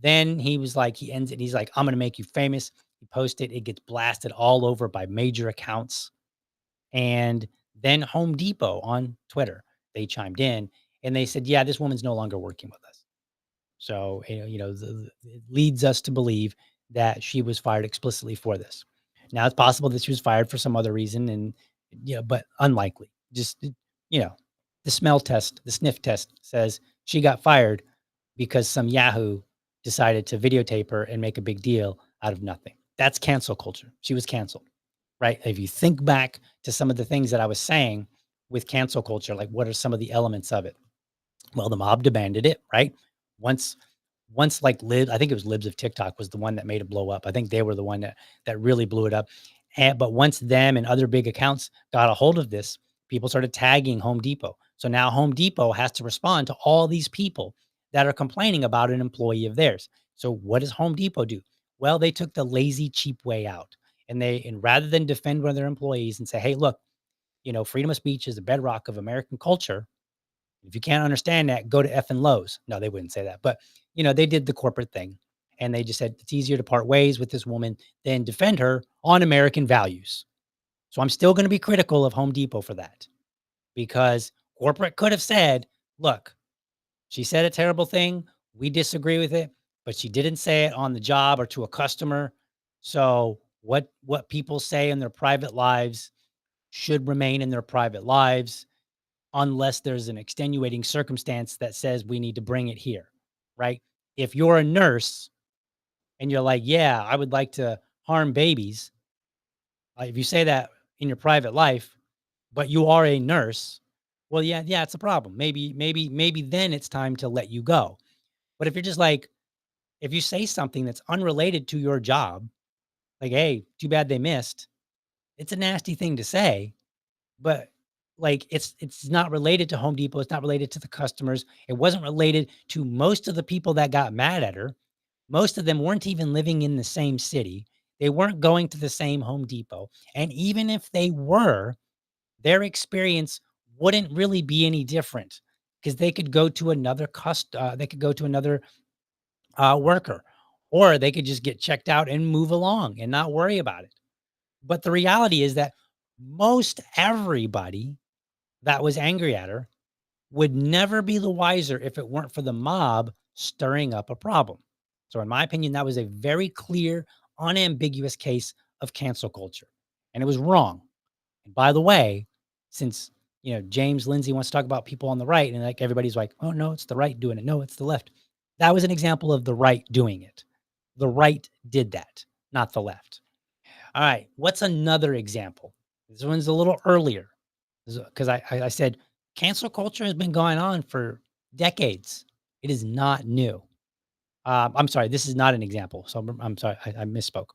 then he was like, he ends it. He's like, I'm going to make you famous. He posted, it gets blasted all over by major accounts. And then Home Depot on Twitter, they chimed in and they said, yeah, this woman's no longer working with us. So, it leads us to believe that she was fired explicitly for this. Now, it's possible that she was fired for some other reason, and but unlikely. Just you know, the smell test, the sniff test says she got fired because some Yahoo decided to videotape her and make a big deal out of nothing. That's cancel culture. She was canceled, right? If you think back to some of the things that I was saying with cancel culture, like what are some of the elements of it? Well, the mob demanded it, right? Once like I think it was Libs of TikTok was the one that made it blow up. I think they were the one that really blew it up. But once them and other big accounts got a hold of this, people started tagging Home Depot. So now Home Depot has to respond to all these people that are complaining about an employee of theirs. So what does Home Depot do? Well, they took the lazy, cheap way out. And rather than defend one of their employees and say, hey, look, freedom of speech is the bedrock of American culture. If you can't understand that, go to effing Lowe's. No, they wouldn't say that. But, they did the corporate thing. And they just said it's easier to part ways with this woman than defend her on American values. So I'm still going to be critical of Home Depot for that, because corporate could have said, look, she said a terrible thing. We disagree with it, but she didn't say it on the job or to a customer. So what people say in their private lives should remain in their private lives, unless there's an extenuating circumstance that says we need to bring it here, right? If you're a nurse and you're like, yeah, I would like to harm babies, if you say that in your private life, but you are a nurse, well, yeah, it's a problem. Maybe then it's time to let you go. But if you're just like, if you say something that's unrelated to your job, like, hey, too bad they missed, it's a nasty thing to say. But like it's not related to Home Depot, it's not related to the customers. It wasn't related to most of the people that got mad at her. Most of them weren't even living in the same city. They weren't going to the same Home Depot. And even if they were, their experience wouldn't really be any different, because they could go to another worker, or they could just get checked out and move along and not worry about it. But the reality is that most everybody that was angry at her would never be the wiser if it weren't for the mob stirring up a problem. So in my opinion, that was a very clear, unambiguous case of cancel culture. And it was wrong. And by the way, since James Lindsay wants to talk about people on the right, and like everybody's like, oh no, it's the right doing it. No, it's the left. That was an example of the right doing it. The right did that, not the left. All right. What's another example? This one's a little earlier, because I said cancel culture has been going on for decades. It is not new. I'm sorry, this is not an example. So I'm sorry, I misspoke.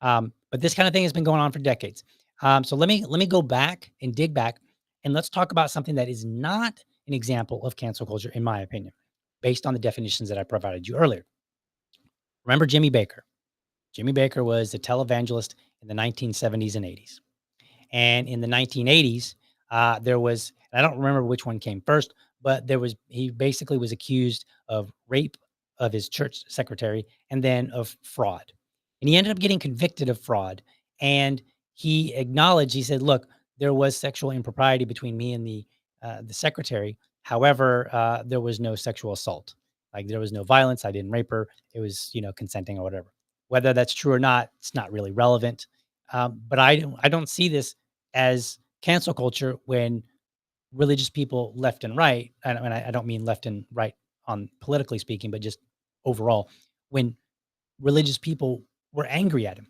But this kind of thing has been going on for decades. So let me go back and dig back, and let's talk about something that is not an example of cancel culture, in my opinion, based on the definitions that I provided you earlier. Remember Jimmy Baker? Jimmy Baker was a televangelist in the 1970s and 80s. And in the 1980s, there was, I don't remember which one came first, but he basically was accused of rape of his church secretary and then of fraud. And he ended up getting convicted of fraud. And he acknowledged, he said, look, there was sexual impropriety between me and the secretary. However, there was no sexual assault. Like there was no violence. I didn't rape her. It was, consenting or whatever. Whether that's true or not, it's not really relevant. But I don't see this as cancel culture when religious people left and right, and I don't mean left and right on politically speaking, but just overall, when religious people were angry at him,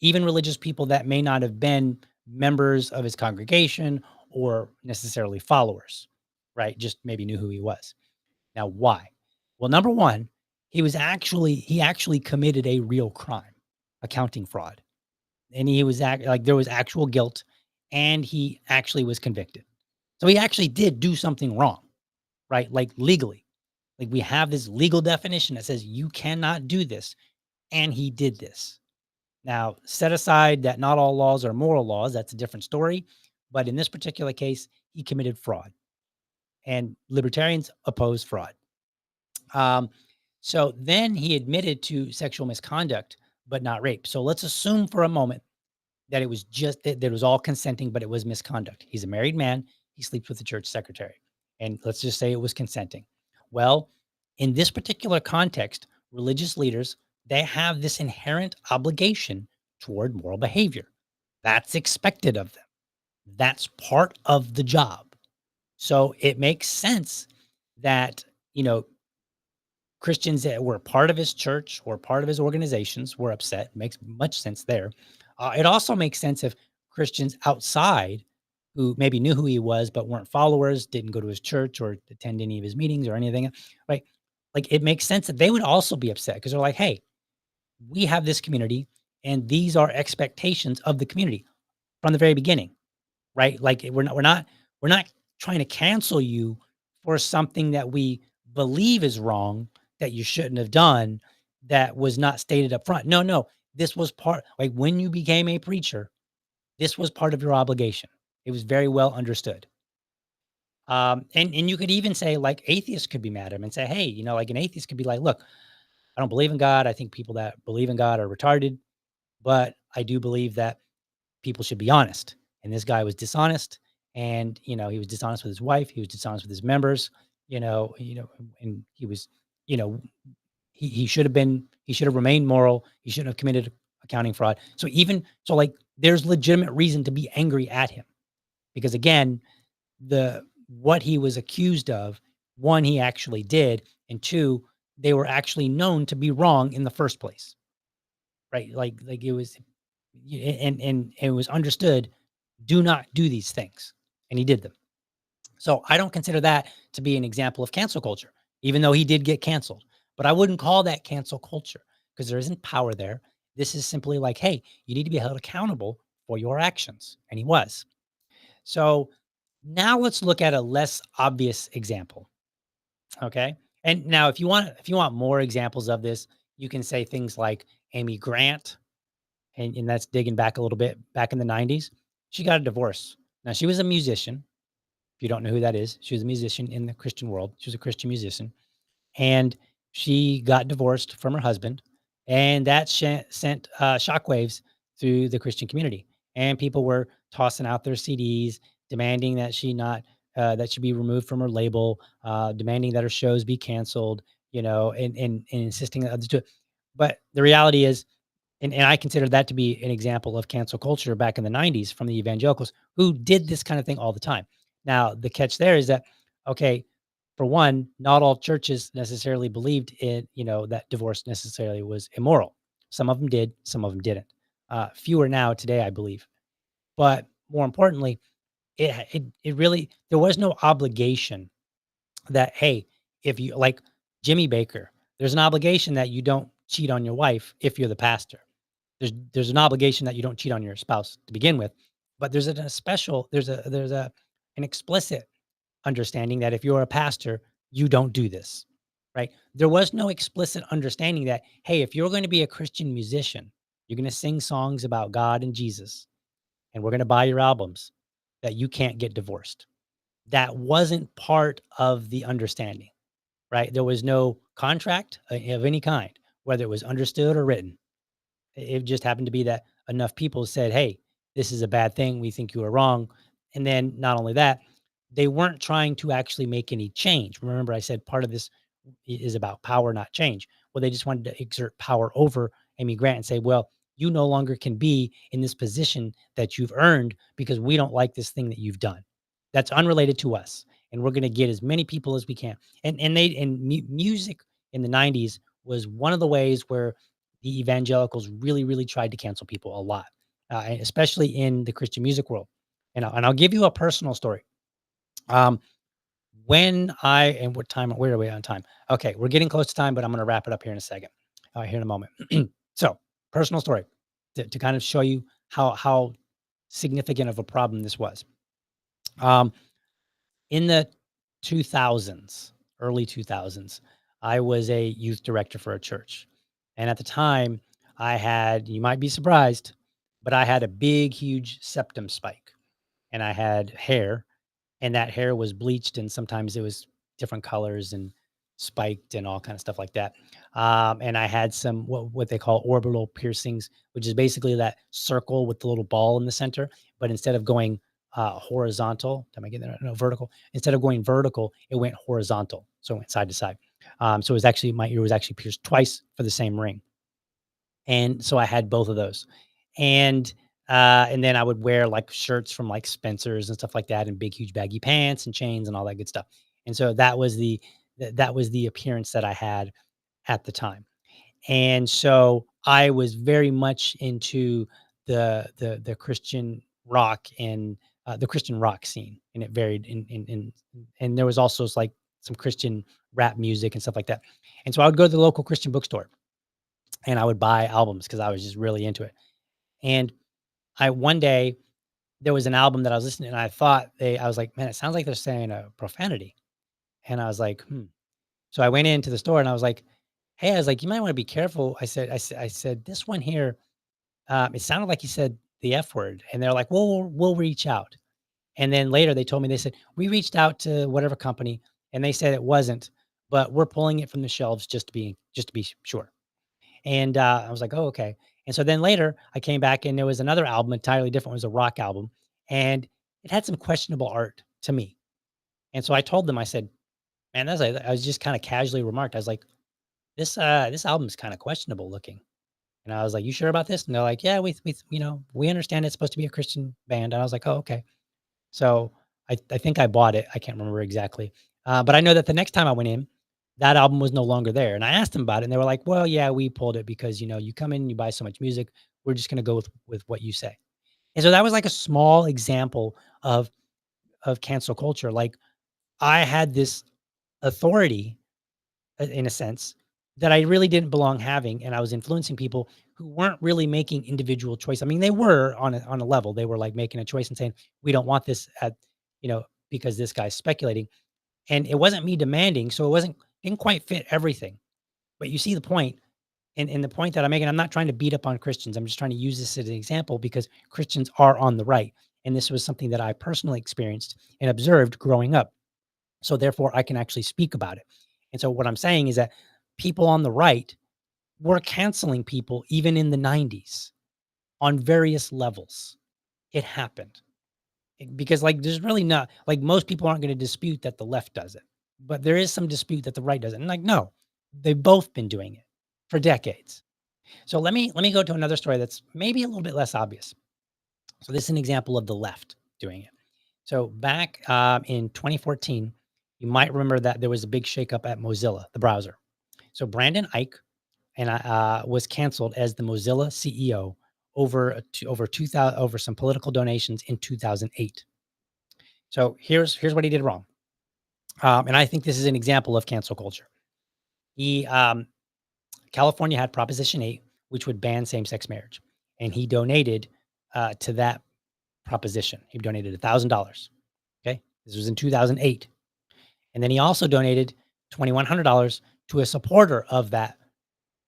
even religious people that may not have been members of his congregation or necessarily followers, right? Just maybe knew who he was. Now, why? Well, number one, he actually committed a real crime, accounting fraud, and he was like there was actual guilt, and he actually was convicted. So he actually did do something wrong, right? Like legally, like we have this legal definition that says you cannot do this, and he did this. Now, set aside that not all laws are moral laws, that's a different story. But in this particular case, he committed fraud, and libertarians oppose fraud. Um, so then he admitted to sexual misconduct, but not rape. So let's assume for a moment that it was just that it was all consenting, but it was misconduct. He's a married man. He sleeps with the church secretary. And let's just say it was consenting. Well, in this particular context, religious leaders, they have this inherent obligation toward moral behavior. That's expected of them. That's part of the job. So it makes sense that, Christians that were part of his church or part of his organizations were upset. Makes much sense there. It also makes sense if Christians outside who maybe knew who he was but weren't followers, didn't go to his church or attend any of his meetings or anything, right? Like it makes sense that they would also be upset because they're like, hey, we have this community and these are expectations of the community from the very beginning, right? Like we're not trying to cancel you for something that we believe is wrong that you shouldn't have done that was not stated up front. No, no. This was part like when you became a preacher, this was part of your obligation. It was very well understood. And you could even say like atheists could be mad at him and say, hey, like an atheist could be like, look, I don't believe in God. I think people that believe in God are retarded, but I do believe that people should be honest. And this guy was dishonest, and he was dishonest with his wife. He was dishonest with his members. And he was, you know, he should have remained moral. He shouldn't have committed accounting fraud. So there's legitimate reason to be angry at him because again, the what he was accused of, one, he actually did, and two, they were actually known to be wrong in the first place, right? Like it was, and it was understood, do not do these things, and he did them. So I don't consider that to be an example of cancel culture, even though he did get canceled. But I wouldn't call that cancel culture because there isn't power there. This is simply like, hey, you need to be held accountable for your actions, and he was. So now let's look at a less obvious example. Okay. And now if you want more examples of this, you can say things like Amy Grant, and that's digging back a little bit back in the 90s. She got a divorce. Now she was a musician. If you don't know who that is, she was a musician in the Christian world. She was a Christian musician. And she got divorced from her husband. And that sent shockwaves through the Christian community. And people were tossing out their CDs, demanding that that she be removed from her label, demanding that her shows be canceled, and insisting that others do it. But the reality is, and I consider that to be an example of cancel culture back in the 90s from the evangelicals who did this kind of thing all the time. Now, the catch there is that, okay, for one, not all churches necessarily believed in, that divorce necessarily was immoral. Some of them did, some of them didn't. Fewer now today, I believe. But more importantly, it really, there was no obligation that, hey, if you like Jimmy Baker, there's an obligation that you don't cheat on your wife if you're the pastor. There's an obligation that you don't cheat on your spouse to begin with, but there's an explicit understanding that if you're a pastor, you don't do this, right? There was no explicit understanding that, hey, if you're going to be a Christian musician, you're going to sing songs about God and Jesus, and we're going to buy your albums, that you can't get divorced. That wasn't part of the understanding, right? There was no contract of any kind, whether it was understood or written. It just happened to be that enough people said, hey, this is a bad thing. We think you are wrong. And then not only that, they weren't trying to actually make any change. Remember, I said part of this is about power, not change. Well, they just wanted to exert power over Amy Grant and say, well, you no longer can be in this position that you've earned because we don't like this thing that you've done. That's unrelated to us. and we're going to get as many people as we can. Music in the 90s was one of the ways where the evangelicals really, really tried to cancel people a lot, and especially in the Christian music world. And I'll give you a personal story. When I and what time? Where are we on time? Okay, we're getting close to time, but I'm going to wrap it up here in a second. Here in a moment. So, personal story to kind of show you how significant of a problem this was. In the 2000s, early 2000s, I was a youth director for a church, and at the time, I had, you might be surprised, but I had a big, huge septum spike, and I had hair, and that hair was bleached, and sometimes it was different colors and spiked and all kind of stuff like that. And I had some what they call orbital piercings, which is basically that circle with the little ball in the center. But instead of going horizontal, am I getting that? No, vertical. Instead of going vertical, it went horizontal, so it went side to side. So it was actually, my ear was actually pierced twice for the same ring, and so I had both of those. And then I would wear like shirts from like Spencer's and stuff like that, and big huge baggy pants and chains and all that good stuff. And so that was that was the appearance that I had at the time. And so I was very much into the Christian rock and the Christian rock scene, and it varied and there was also like some Christian rap music and stuff like that. And so I would go to the local Christian bookstore and I would buy albums because I was just really into it. And I one day there was an album that I was listening and I was like, man, it sounds like they're saying a profanity. And I was like, hmm. So I went into the store and I was like, hey, I was like, you might want to be careful. I said, this one here, it sounded like he said the F word. And they're like, well, we'll reach out. And then later they told me, they said, we reached out to whatever company and they said it wasn't, but we're pulling it from the shelves just to be sure. And I was like, oh, okay. And so then later I came back and there was another album entirely different. It was a rock album and it had some questionable art to me. And so I told them, I said, man, I was just kind of casually remarked. I was like, this album is kind of questionable looking. And I was like, you sure about this? And they're like, yeah, we understand it's supposed to be a Christian band. And I was like, oh, okay. So I think I bought it. I can't remember exactly. But I know that the next time I went in, that album was no longer there. And I asked them about it and they were like, well, yeah, we pulled it because, you come in, you buy so much music. We're just going to go with what you say. And so that was like a small example of cancel culture. Like I had this authority in a sense that I really didn't belong having. And I was influencing people who weren't really making individual choice. I mean, they were on a level, they were like making a choice and saying, we don't want this because this guy's speculating. And it wasn't me demanding. So didn't quite fit everything. But you see the point. And the point that I'm making, I'm not trying to beat up on Christians. I'm just trying to use this as an example because Christians are on the right. And this was something that I personally experienced and observed growing up. So therefore, I can actually speak about it. And so what I'm saying is that people on the right were canceling people even in the 90s on various levels. It happened because like there's really not like most people aren't going to dispute that the left does it, but there is some dispute that the right does it. And like no, they've both been doing it for decades. So let me go to another story that's maybe a little bit less obvious. So this is an example of the left doing it. So back in 2014, you might remember that there was a big shakeup at Mozilla, the browser. So Brandon Ike was canceled as the Mozilla CEO over some political donations in 2008. So here's what he did wrong, and I think this is an example of cancel culture. California had Proposition 8, which would ban same-sex marriage, and he donated to that proposition. He donated $1,000. Okay, this was in 2008, and then he also donated $2,100 to a supporter of that,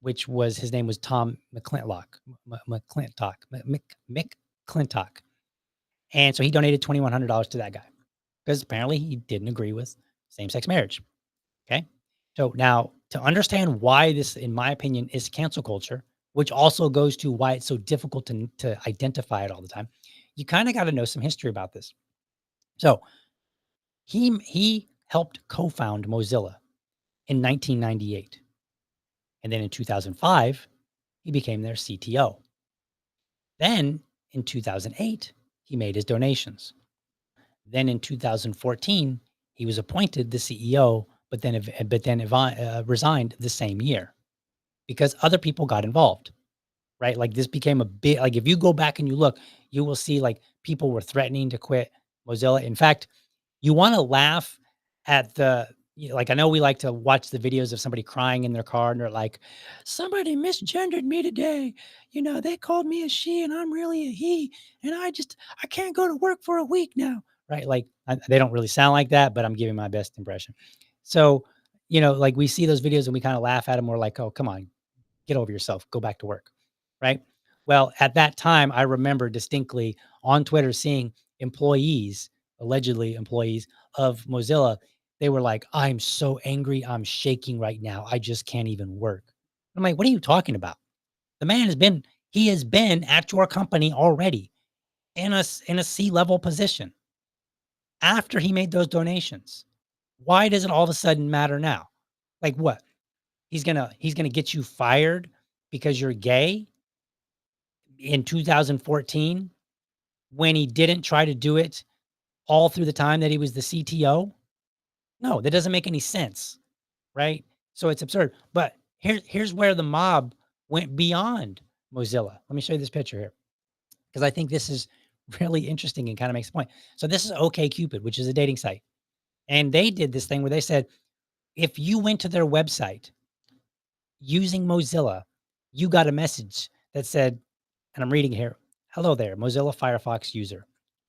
which was his name was Tom McClintock, McClintock, and so he donated $2,100 to that guy because apparently he didn't agree with same-sex marriage. Okay, so now to understand why this, in my opinion, is cancel culture, which also goes to why it's so difficult to identify it all the time, you kind of got to know some history about this. So he helped co-found Mozilla in 1998. And then in 2005, he became their CTO. Then in 2008, he made his donations. Then in 2014, He was appointed the CEO, but then resigned the same year because other people got involved, right? Like this became a big, like if you go back and you look, you will see like people were threatening to quit Mozilla. In fact, you want to laugh at like I know we like to watch the videos of somebody crying in their car and they're like, somebody misgendered me today. They called me a she and I'm really a he. And I can't go to work for a week now. Right. Like they don't really sound like that, but I'm giving my best impression. So, like we see those videos and we kind of laugh at them. We're like, oh, come on, get over yourself, go back to work. Right. Well, at that time, I remember distinctly on Twitter seeing allegedly employees of Mozilla. They were like, I'm so angry. I'm shaking right now. I just can't even work. I'm like, what are you talking about? The man he has been at your company already in a C-level position after he made those donations. Why does it all of a sudden matter now? Like what? He's gonna get you fired because you're gay in 2014 when he didn't try to do it all through the time that he was the CTO? No, that doesn't make any sense, right? So it's absurd. But here's where the mob went beyond Mozilla. Let me show you this picture here because I think this is really interesting and kind of makes a point. So this is OkCupid, which is a dating site. And they did this thing where they said, if you went to their website using Mozilla, you got a message that said, and I'm reading here, hello there, Mozilla Firefox user.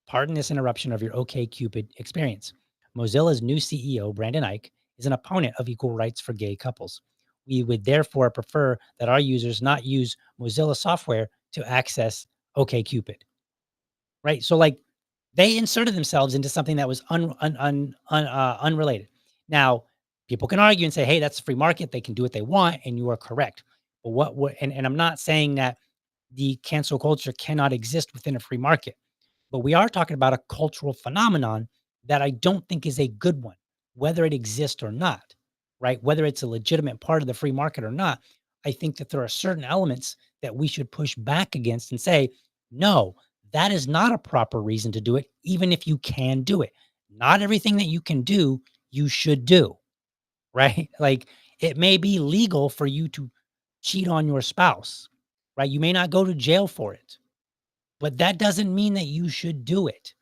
Pardon this interruption of your OkCupid experience. Mozilla's new CEO, Brandon Ike, is an opponent of equal rights for gay couples. We would therefore prefer that our users not use Mozilla software to access OkCupid. Right? So like they inserted themselves into something that was unrelated. Now, people can argue and say, hey, that's a free market. They can do what they want. And you are correct. But and I'm not saying that the cancel culture cannot exist within a free market, but we are talking about a cultural phenomenon that I don't think is a good one, whether it exists or not, right? Whether it's a legitimate part of the free market or not. I think that there are certain elements that we should push back against and say, no, that is not a proper reason to do it, even if you can do it. Not everything that you can do, you should do, right? Like it may be legal for you to cheat on your spouse, right? You may not go to jail for it, but that doesn't mean that you should do it.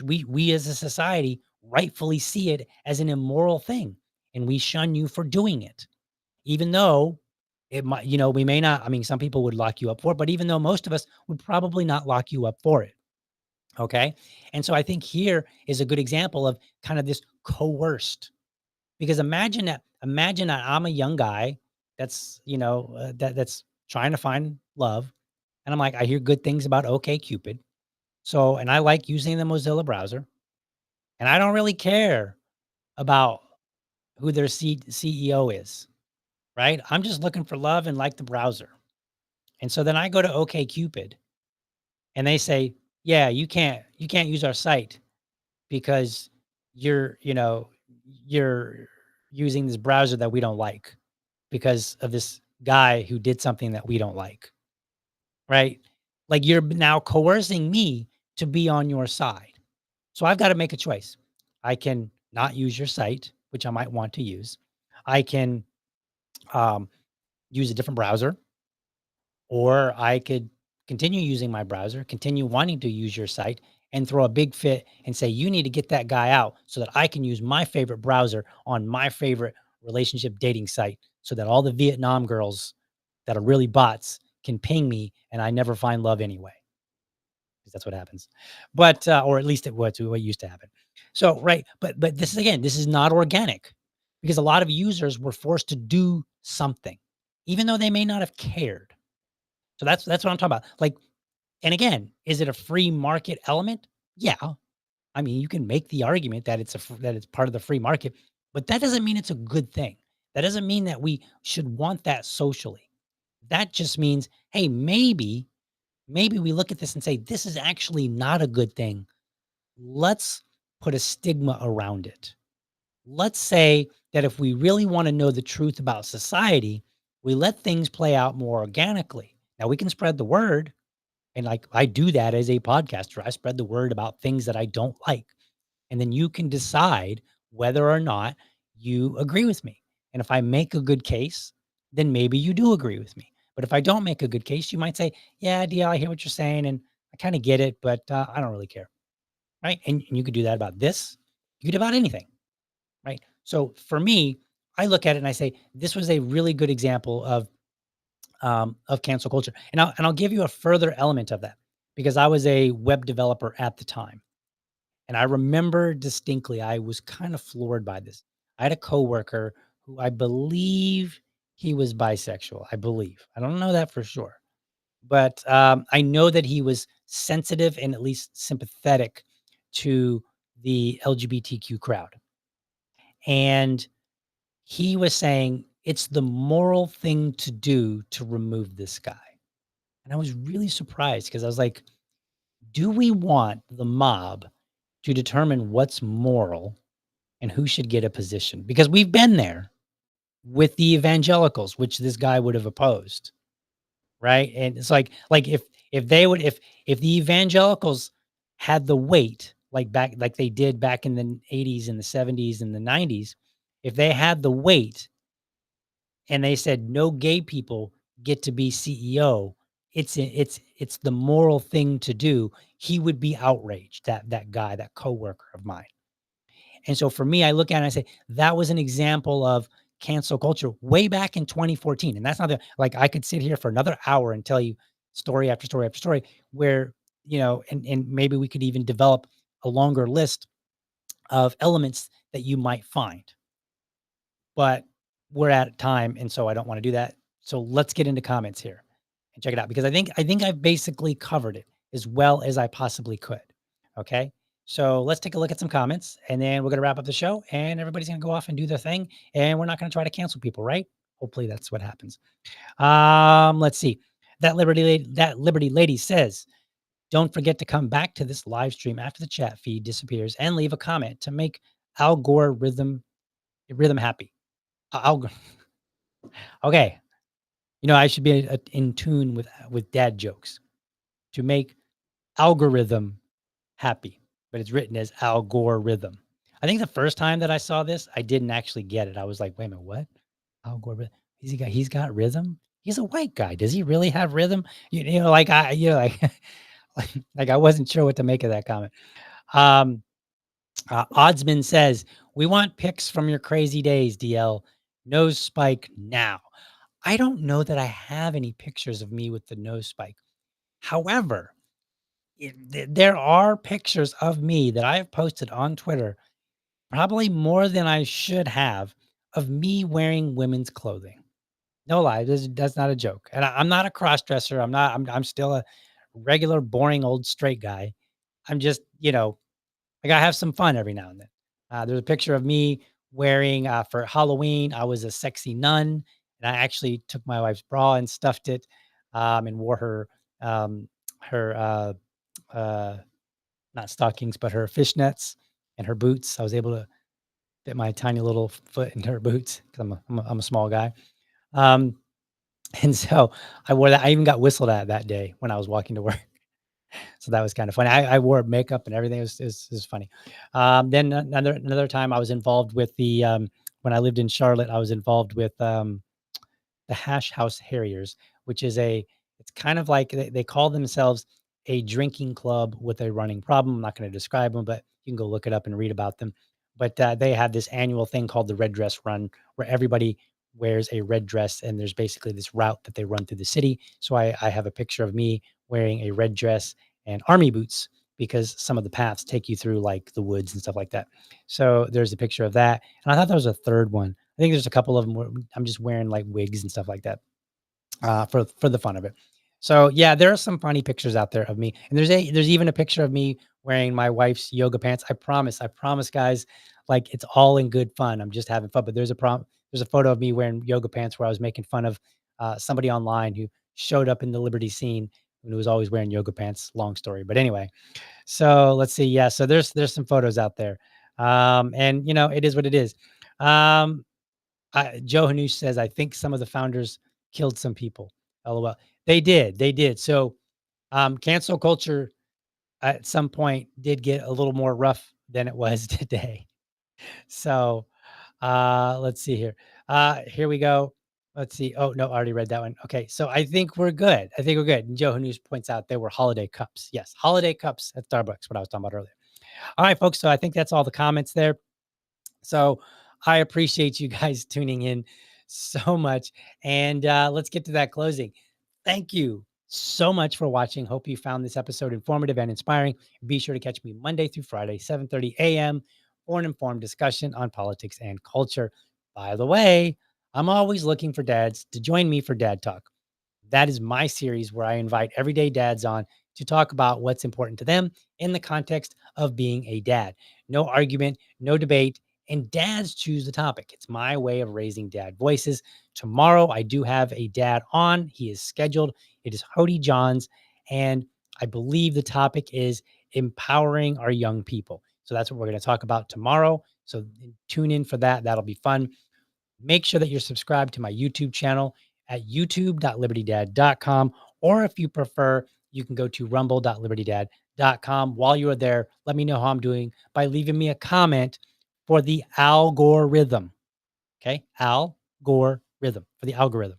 We as a society rightfully see it as an immoral thing, and we shun you for doing it, even though it might, we may not. I mean, some people would lock you up for it, but even though most of us would probably not lock you up for it. Okay, and so I think here is a good example of kind of this coerced. Because imagine that I'm a young guy that's that's trying to find love, and I'm like, I hear good things about OkCupid. So, and I like using the Mozilla browser, and I don't really care about who their CEO is, right? I'm just looking for love and like the browser. And so then I go to OkCupid and they say, yeah, you can't use our site because you're using this browser that we don't like because of this guy who did something that we don't like, right? Like you're now coercing me to be on your side. So I've got to make a choice. I can not use your site, which I might want to use. I can use a different browser, or I could continue using my browser, continue wanting to use your site, and throw a big fit and say, you need to get that guy out so that I can use my favorite browser on my favorite relationship dating site so that all the Vietnam girls that are really bots can ping me and I never find love anyway. Because that's what happens. But, or at least what used to happen. So, right. But this is not organic because a lot of users were forced to do something, even though they may not have cared. So that's what I'm talking about. Like, and again, is it a free market element? Yeah. I mean, you can make the argument that that it's part of the free market, but that doesn't mean it's a good thing. That doesn't mean that we should want that socially. That just means, hey, maybe we look at this and say, this is actually not a good thing. Let's put a stigma around it. Let's say that if we really want to know the truth about society, we let things play out more organically. Now we can spread the word. And like I do that as a podcaster. I spread the word about things that I don't like. And then you can decide whether or not you agree with me. And if I make a good case, then maybe you do agree with me. But if I don't make a good case, you might say, yeah, DL, I hear what you're saying. And I kind of get it, but I don't really care. Right. And you could do that about this. You could do about anything. Right. So for me, I look at it and I say, this was a really good example of cancel culture. And I'll give you a further element of that because I was a web developer at the time. And I remember distinctly, I was kind of floored by this. I had a coworker who I believe he was bisexual. I believe. I don't know that for sure. But I know that he was sensitive and at least sympathetic to the LGBTQ crowd. And he was saying it's the moral thing to do to remove this guy. And I was really surprised because I was like, do we want the mob to determine what's moral and who should get a position? Because we've been there with the evangelicals, which this guy would have opposed, right? And it's like if they would if the evangelicals had the weight like they did back in the 80s and the 70s and the 90s, if they had the weight and they said no gay people get to be CEO, it's the moral thing to do. He would be outraged, that guy, that coworker of mine. And so for me, I look at it and I say that was an example of cancel culture way back in 2014. And that's not like I could sit here for another hour and tell you story after story after story where, and maybe we could even develop a longer list of elements that you might find. But we're at time, and so I don't want to do that. So let's get into comments here and check it out because I think I've basically covered it as well as I possibly could. Okay. So let's take a look at some comments and then we're going to wrap up the show and everybody's going to go off and do their thing and we're not going to try to cancel people, right? Hopefully that's what happens. Let's see. That Liberty Lady says, don't forget to come back to this live stream after the chat feed disappears and leave a comment to make algorithm happy. Okay. I should be in tune with dad jokes to make algorithm happy, but it's written as algorithm. I think the first time that I saw this, I didn't actually get it. I was like, wait a minute, what? Algorithm? He's got rhythm? He's a white guy. Does he really have rhythm? Like like I wasn't sure what to make of that comment. Oddsman says, we want pics from your crazy days, DL. Nose spike now. I don't know that I have any pictures of me with the nose spike. However, there are pictures of me that I have posted on Twitter, probably more than I should have, of me wearing women's clothing. No lie, that's not a joke. And I'm not a cross dresser. I'm still a regular, boring old straight guy. I'm just, I gotta have some fun every now and then. There's a picture of me wearing for Halloween. I was a sexy nun, and I actually took my wife's bra and stuffed it, and wore her not stockings, but her fishnets and her boots. I was able to fit my tiny little foot into her boots because I'm a small guy. And so I wore that. I even got whistled at that day when I was walking to work. So that was kind of funny. I wore makeup and everything. It was funny. Then another time I was involved with when I lived in Charlotte, I was involved with the Hash House Harriers, which is it's kind of like they call themselves a drinking club with a running problem. I'm not going to describe them, but you can go look it up and read about them. But they have this annual thing called the Red Dress Run, where everybody wears a red dress, and there's basically this route that they run through the city. So I have a picture of me wearing a red dress and army boots because some of the paths take you through like the woods and stuff like that. So there's a picture of that. And I thought there was a third one. I think there's a couple of them where I'm just wearing like wigs and stuff like that for the fun of it. So yeah, there are some funny pictures out there of me. And there's even a picture of me wearing my wife's yoga pants. I promise guys, like it's all in good fun. I'm just having fun. But there's a photo of me wearing yoga pants where I was making fun of somebody online who showed up in the Liberty scene who was always wearing yoga pants. Long story. But anyway, so let's see. Yeah. So there's some photos out there. And it is what it is. Joe Hanush says, I think some of the founders killed some people. LOL. They did. So cancel culture at some point did get a little more rough than it was today. So let's see here. Here we go. Let's see. Oh, no, I already read that one. Okay. So I think we're good. I think we're good. And Joe News points out there were holiday cups. Yes. Holiday cups at Starbucks, what I was talking about earlier. All right, folks. So I think that's all the comments there. So I appreciate you guys tuning in so much. And let's get to that closing. Thank you so much for watching. Hope you found this episode informative and inspiring. Be sure to catch me Monday through Friday, 7:30 a.m. for an informed discussion on politics and culture. By the way, I'm always looking for dads to join me for Dad Talk. That is my series where I invite everyday dads on to talk about what's important to them in the context of being a dad. No argument, no debate, and dads choose the topic. It's my way of raising dad voices. Tomorrow, I do have a dad on. He is scheduled. It is Hody Johns, and I believe the topic is empowering our young people. So that's what we're going to talk about tomorrow. So tune in for that. That'll be fun. Make sure that you're subscribed to my YouTube channel at youtube.libertydad.com. Or if you prefer, you can go to rumble.libertydad.com. While you are there, let me know how I'm doing by leaving me a comment for the algorithm. Okay. Algorithm for the algorithm.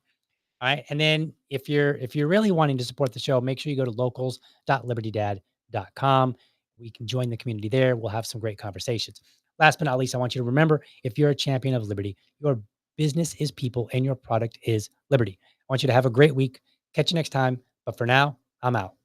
All right. And then if you're really wanting to support the show, make sure you go to locals.libertydad.com. We can join the community there. We'll have some great conversations. Last but not least, I want you to remember, if you're a champion of liberty, your business is people and your product is liberty. I want you to have a great week. Catch you next time. But for now, I'm out.